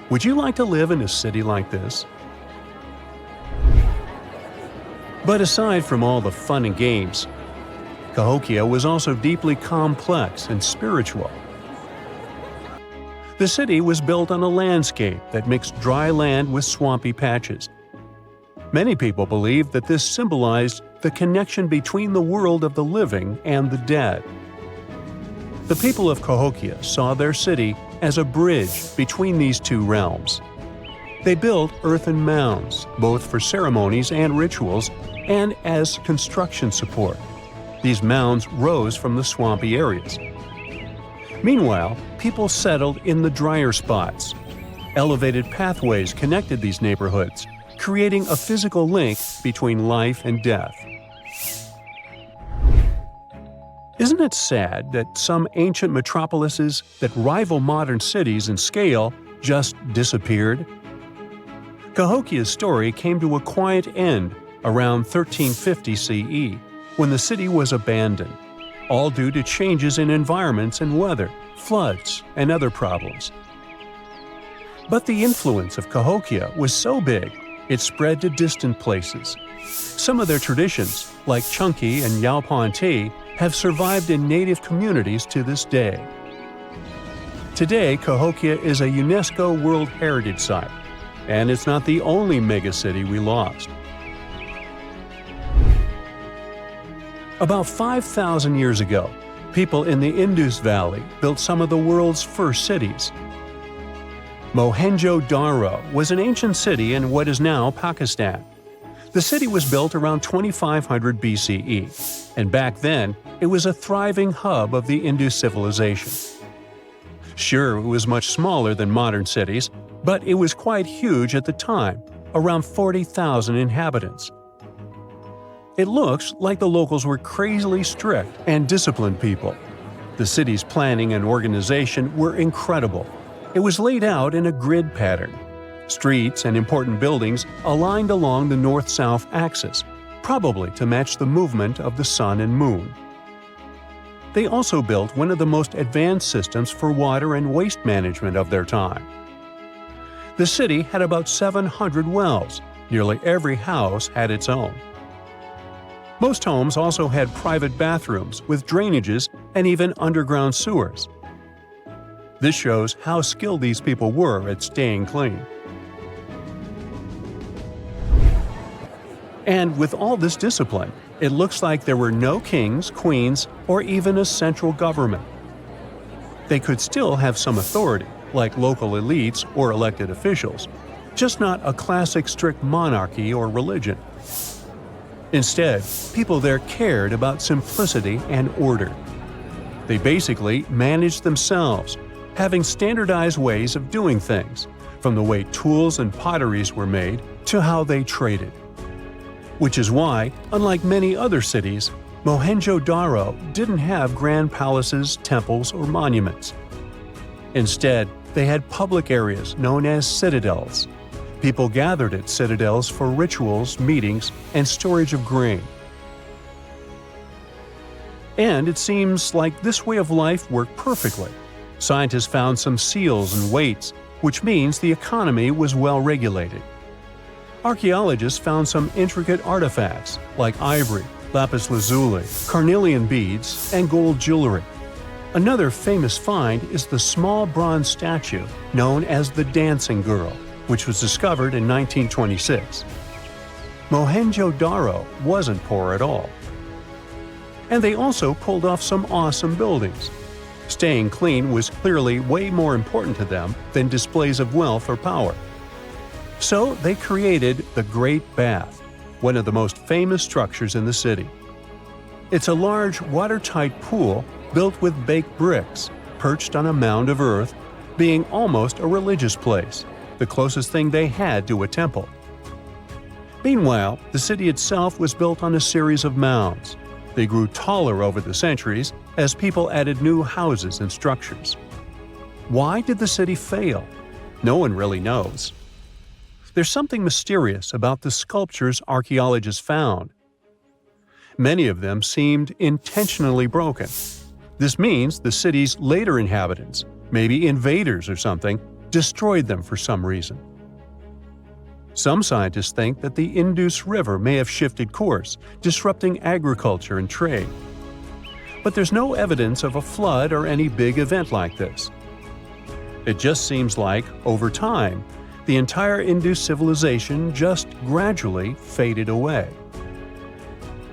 [SPEAKER 3] Would you like to live in a city like this? But aside from all the fun and games, Cahokia was also deeply complex and spiritual. The city was built on a landscape that mixed dry land with swampy patches. Many people believe that this symbolized the connection between the world of the living and the dead. The people of Cahokia saw their city as a bridge between these two realms. They built earthen mounds, both for ceremonies and rituals, and as construction support. These mounds rose from the swampy areas. Meanwhile, people settled in the drier spots. Elevated pathways connected these neighborhoods, creating a physical link between life and death. Isn't it sad that some ancient metropolises that rival modern cities in scale just disappeared? Cahokia's story came to a quiet end around 1350 CE, when the city was abandoned, all due to changes in environments and weather, floods, and other problems. But the influence of Cahokia was so big, it spread to distant places. Some of their traditions, like chunky and yaupon tea, have survived in native communities to this day. Today, Cahokia is a UNESCO World Heritage Site, and it's not the only megacity we lost. About 5,000 years ago, people in the Indus Valley built some of the world's first cities. Mohenjo-daro was an ancient city in what is now Pakistan. The city was built around 2500 BCE, and back then, it was a thriving hub of the Indus civilization. Sure, it was much smaller than modern cities, but it was quite huge at the time, around 40,000 inhabitants. It looks like the locals were crazily strict and disciplined people. The city's planning and organization were incredible. It was laid out in a grid pattern. Streets and important buildings aligned along the north-south axis, probably to match the movement of the sun and moon. They also built one of the most advanced systems for water and waste management of their time. The city had about 700 wells. Nearly every house had its own. Most homes also had private bathrooms with drainages and even underground sewers. This shows how skilled these people were at staying clean. And with all this discipline, it looks like there were no kings, queens, or even a central government. They could still have some authority, like local elites or elected officials, just not a classic strict monarchy or religion. Instead, people there cared about simplicity and order. They basically managed themselves, having standardized ways of doing things, from the way tools and potteries were made to how they traded. Which is why, unlike many other cities, Mohenjo-daro didn't have grand palaces, temples, or monuments. Instead, they had public areas known as citadels. People gathered at citadels for rituals, meetings, and storage of grain. And it seems like this way of life worked perfectly. Scientists found some seals and weights, which means the economy was well regulated. Archaeologists found some intricate artifacts like ivory, lapis lazuli, carnelian beads, and gold jewelry. Another famous find is the small bronze statue known as the Dancing Girl, which was discovered in 1926. Mohenjo-daro wasn't poor at all. And they also pulled off some awesome buildings. Staying clean was clearly way more important to them than displays of wealth or power. So they created the Great Bath, one of the most famous structures in the city. It's a large, watertight pool built with baked bricks, perched on a mound of earth, being almost a religious place, the closest thing they had to a temple. Meanwhile, the city itself was built on a series of mounds. They grew taller over the centuries as people added new houses and structures. Why did the city fail? No one really knows. There's something mysterious about the sculptures archaeologists found. Many of them seemed intentionally broken. This means the city's later inhabitants, maybe invaders or something, destroyed them for some reason. Some scientists think that the Indus River may have shifted course, disrupting agriculture and trade. But there's no evidence of a flood or any big event like this. It just seems like, over time, the entire Indus civilization just gradually faded away.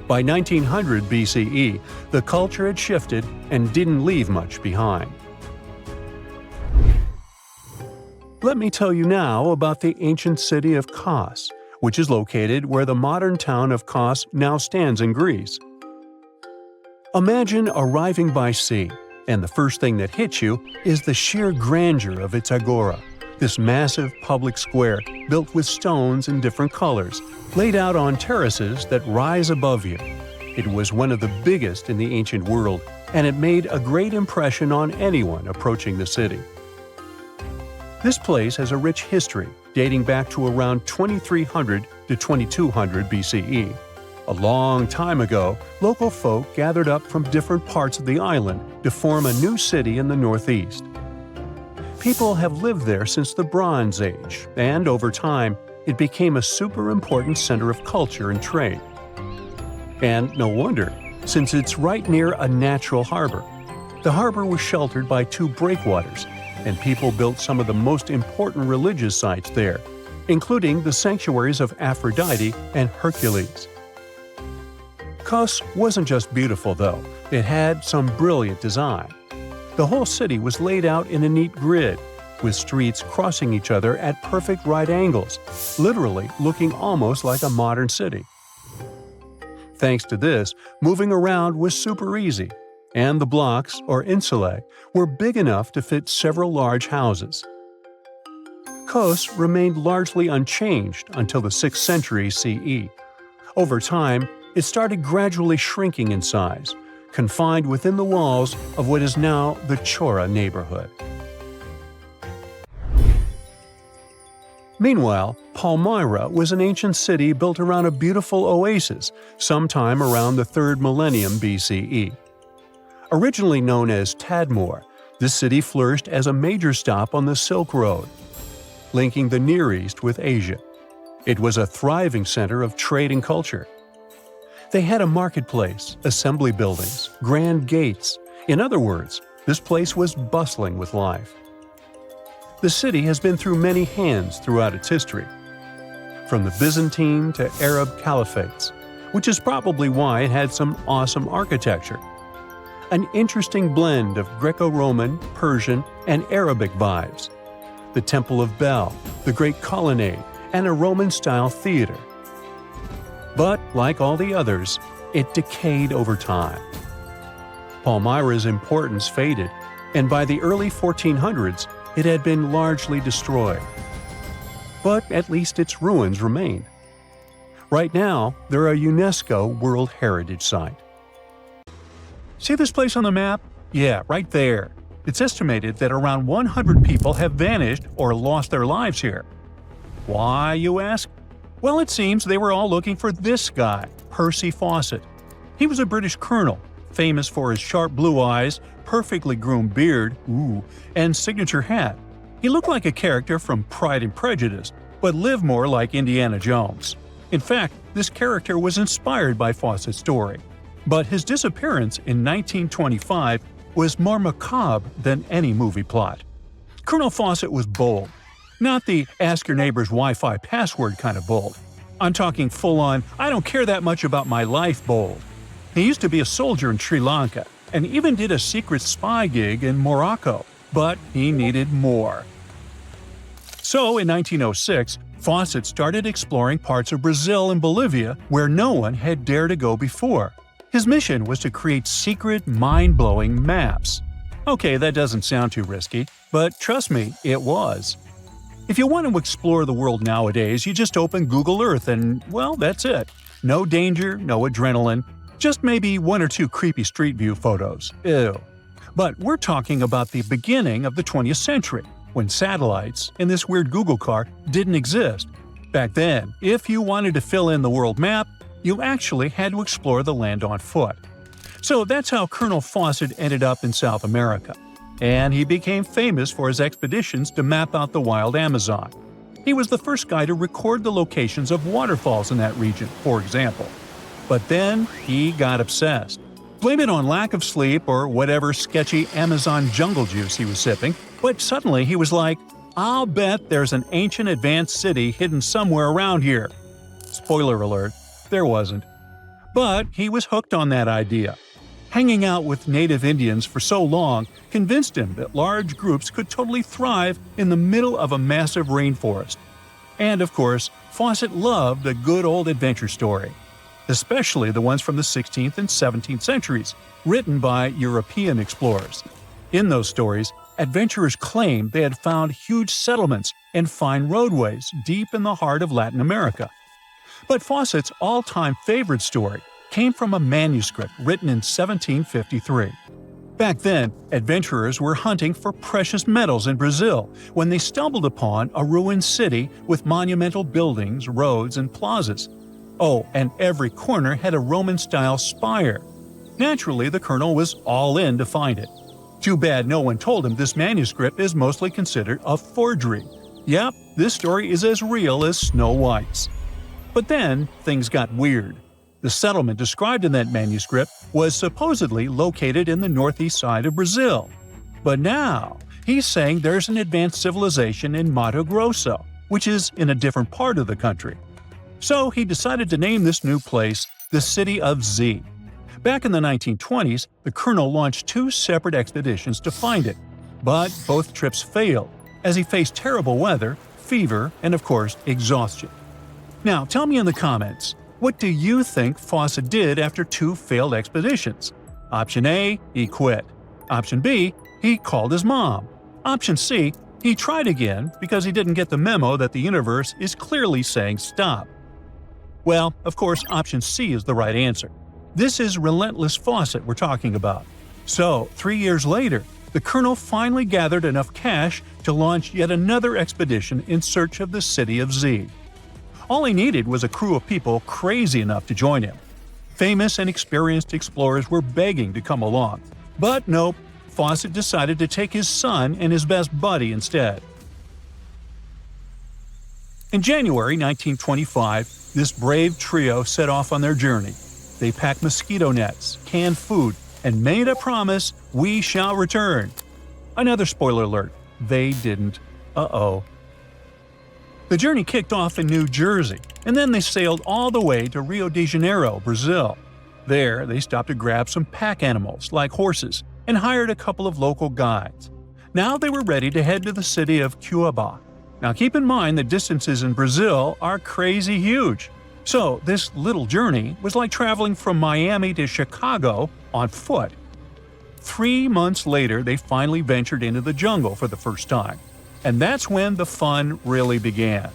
[SPEAKER 3] By 1900 BCE, the culture had shifted and didn't leave much behind. Let me tell you now about the ancient city of Kos, which is located where the modern town of Kos now stands in Greece. Imagine arriving by sea, and the first thing that hits you is the sheer grandeur of its agora, this massive public square built with stones in different colors, laid out on terraces that rise above you. It was one of the biggest in the ancient world, and it made a great impression on anyone approaching the city. This place has a rich history dating back to around 2300 to 2200 BCE. A long time ago, local folk gathered up from different parts of the island to form a new city in the northeast. People have lived there since the Bronze Age, and over time, it became a super important center of culture and trade. And no wonder, since it's right near a natural harbor. The harbor was sheltered by two breakwaters, and people built some of the most important religious sites there, including the sanctuaries of Aphrodite and Hercules. Kos wasn't just beautiful, though. It had some brilliant design. The whole city was laid out in a neat grid, with streets crossing each other at perfect right angles, literally looking almost like a modern city. Thanks to this, moving around was super easy, and the blocks, or insulae, were big enough to fit several large houses. Kos remained largely unchanged until the 6th century CE. Over time, it started gradually shrinking in size, confined within the walls of what is now the Chora neighborhood. Meanwhile, Palmyra was an ancient city built around a beautiful oasis sometime around the 3rd millennium BCE. Originally known as Tadmor, this city flourished as a major stop on the Silk Road, linking the Near East with Asia. It was a thriving center of trade and culture. They had a marketplace, assembly buildings, grand gates. In other words, this place was bustling with life. The city has been through many hands throughout its history, from the Byzantine to Arab caliphates, which is probably why it had some awesome architecture. An interesting blend of Greco-Roman, Persian, and Arabic vibes. The Temple of Bel, the Great Colonnade, and a Roman-style theater. But, like all the others, it decayed over time. Palmyra's importance faded, and by the early 1400s, it had been largely destroyed. But at least its ruins remain. Right now, they're a UNESCO World Heritage Site. See this place on the map? Yeah, right there. It's estimated that around 100 people have vanished or lost their lives here. Why, you ask? Well, it seems they were all looking for this guy, Percy Fawcett. He was a British colonel, famous for his sharp blue eyes, perfectly groomed beard, and signature hat. He looked like a character from Pride and Prejudice, but lived more like Indiana Jones. In fact, this character was inspired by Fawcett's story. But his disappearance in 1925 was more macabre than any movie plot. Colonel Fawcett was bold. Not the ask your neighbor's Wi-Fi password kind of bold. I'm talking full-on, I don't care that much about my life bold. He used to be a soldier in Sri Lanka and even did a secret spy gig in Morocco, but he needed more. So in 1906, Fawcett started exploring parts of Brazil and Bolivia where no one had dared to go before. His mission was to create secret, mind-blowing maps. Okay, that doesn't sound too risky, but trust me, it was. If you want to explore the world nowadays, you just open Google Earth and, well, that's it. No danger, no adrenaline, just maybe one or two creepy street view photos. Ew. But we're talking about the beginning of the 20th century, when satellites, and this weird Google car, didn't exist. Back then, if you wanted to fill in the world map, you actually had to explore the land on foot. So that's how Colonel Fawcett ended up in South America. And he became famous for his expeditions to map out the wild Amazon. He was the first guy to record the locations of waterfalls in that region, for example. But then he got obsessed. Blame it on lack of sleep or whatever sketchy Amazon jungle juice he was sipping, but suddenly he was like, I'll bet there's an ancient advanced city hidden somewhere around here. Spoiler alert, there wasn't. But he was hooked on that idea. Hanging out with native Indians for so long convinced him that large groups could totally thrive in the middle of a massive rainforest. And of course, Fawcett loved a good old adventure story, especially the ones from the 16th and 17th centuries, written by European explorers. In those stories, adventurers claimed they had found huge settlements and fine roadways deep in the heart of Latin America. But Fawcett's all-time favorite story came from a manuscript written in 1753. Back then, adventurers were hunting for precious metals in Brazil when they stumbled upon a ruined city with monumental buildings, roads, and plazas. Oh, and every corner had a Roman-style spire. Naturally, the colonel was all in to find it. Too bad no one told him this manuscript is mostly considered a forgery. Yep, this story is as real as Snow White's. But then, things got weird. The settlement described in that manuscript was supposedly located in the northeast side of Brazil. But now, he's saying there's an advanced civilization in Mato Grosso, which is in a different part of the country. So he decided to name this new place the City of Z. Back in the 1920s, the colonel launched 2 separate expeditions to find it. But both trips failed, as he faced terrible weather, fever, and of course, exhaustion. Now, tell me in the comments, what do you think Fawcett did after 2 failed expeditions? Option A, he quit. Option B, he called his mom. Option C, he tried again because he didn't get the memo that the universe is clearly saying stop. Well, of course, option C is the right answer. This is relentless Fawcett we're talking about. So, 3 years later, the colonel finally gathered enough cash to launch yet another expedition in search of the City of Z. All he needed was a crew of people crazy enough to join him. Famous and experienced explorers were begging to come along. But nope, Fawcett decided to take his son and his best buddy instead. In January 1925, this brave trio set off on their journey. They packed mosquito nets, canned food, and made a promise, we shall return. Another spoiler alert, they didn't. Uh-oh. The journey kicked off in New Jersey, and then they sailed all the way to Rio de Janeiro, Brazil. There, they stopped to grab some pack animals, like horses, and hired a couple of local guides. Now they were ready to head to the city of Cuiabá. Now keep in mind the distances in Brazil are crazy huge. So this little journey was like traveling from Miami to Chicago on foot. 3 months later, they finally ventured into the jungle for the first time. And that's when the fun really began.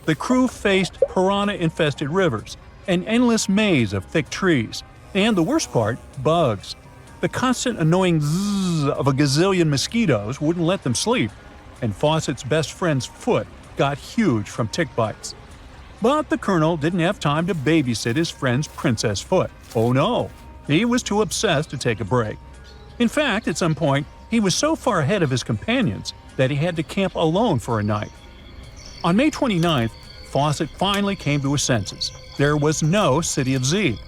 [SPEAKER 3] The crew faced piranha-infested rivers, an endless maze of thick trees, and the worst part, bugs. The constant annoying zzz of a gazillion mosquitoes wouldn't let them sleep, and Fawcett's best friend's foot got huge from tick bites. But the colonel didn't have time to babysit his friend's princess foot. Oh no, he was too obsessed to take a break. In fact, at some point, he was so far ahead of his companions that he had to camp alone for a night. On May 29th, Fawcett finally came to his senses. There was no City of Z.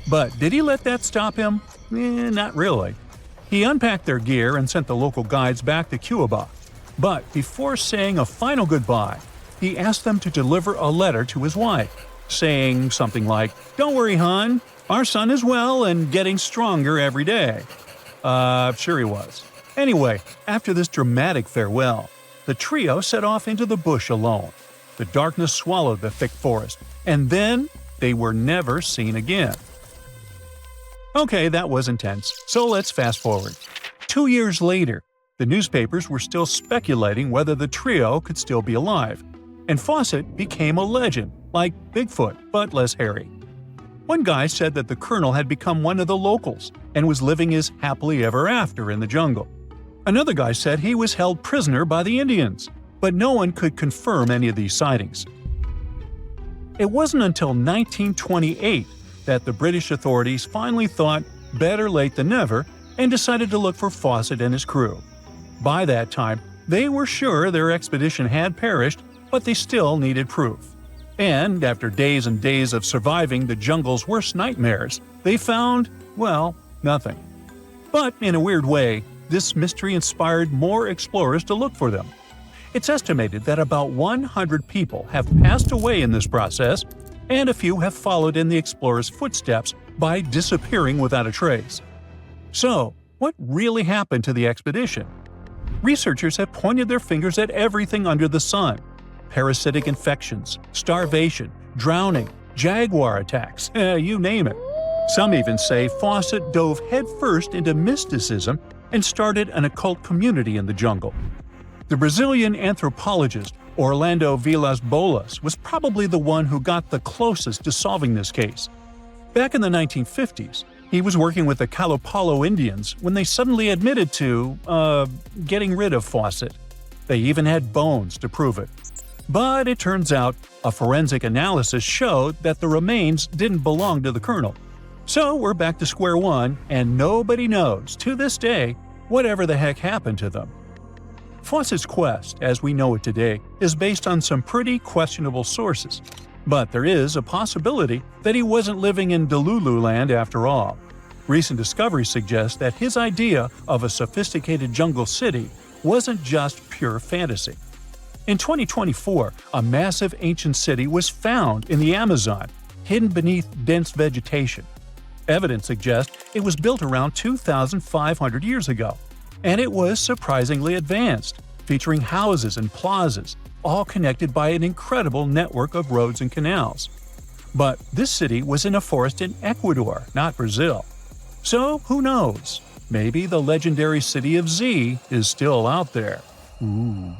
[SPEAKER 3] But did he let that stop him? Not really. He unpacked their gear and sent the local guides back to Cuiabá. But before saying a final goodbye, he asked them to deliver a letter to his wife, saying something like, "Don't worry, hon, our son is well and getting stronger every day." Sure he was. Anyway, after this dramatic farewell, the trio set off into the bush alone. The darkness swallowed the thick forest, and then they were never seen again. Okay, that was intense, so let's fast forward. 2 years later, The newspapers were still speculating whether the trio could still be alive, and Fawcett became a legend, like Bigfoot, but less hairy. One guy said that the colonel had become one of the locals and was living his happily ever after in the jungle. Another guy said he was held prisoner by the Indians, but no one could confirm any of these sightings. It wasn't until 1928 that the British authorities finally thought better late than never and decided to look for Fawcett and his crew. By that time, they were sure their expedition had perished, but they still needed proof. And after days and days of surviving the jungle's worst nightmares, they found, well, nothing. But in a weird way, this mystery inspired more explorers to look for them. It's estimated that about 100 people have passed away in this process, and a few have followed in the explorers' footsteps by disappearing without a trace. So, what really happened to the expedition? Researchers have pointed their fingers at everything under the sun: parasitic infections, starvation, drowning, jaguar attacks, you name it. Some even say Fawcett dove headfirst into mysticism and started an occult community in the jungle. The Brazilian anthropologist Orlando Vilas-Boas was probably the one who got the closest to solving this case. Back in the 1950s, he was working with the Kalapalo Indians when they suddenly admitted to, getting rid of Fawcett. They even had bones to prove it. But it turns out a forensic analysis showed that the remains didn't belong to the colonel. So we're back to square one, and nobody knows, to this day, whatever the heck happened to them. Fawcett's quest, as we know it today, is based on some pretty questionable sources. But there is a possibility that he wasn't living in Delulu land after all. Recent discoveries suggest that his idea of a sophisticated jungle city wasn't just pure fantasy. In 2024, a massive ancient city was found in the Amazon, hidden beneath dense vegetation. Evidence suggests it was built around 2,500 years ago, and it was surprisingly advanced, featuring houses and plazas, all connected by an incredible network of roads and canals. But this city was in a forest in Ecuador, not Brazil. So who knows? Maybe the legendary city of Z is still out there. Ooh.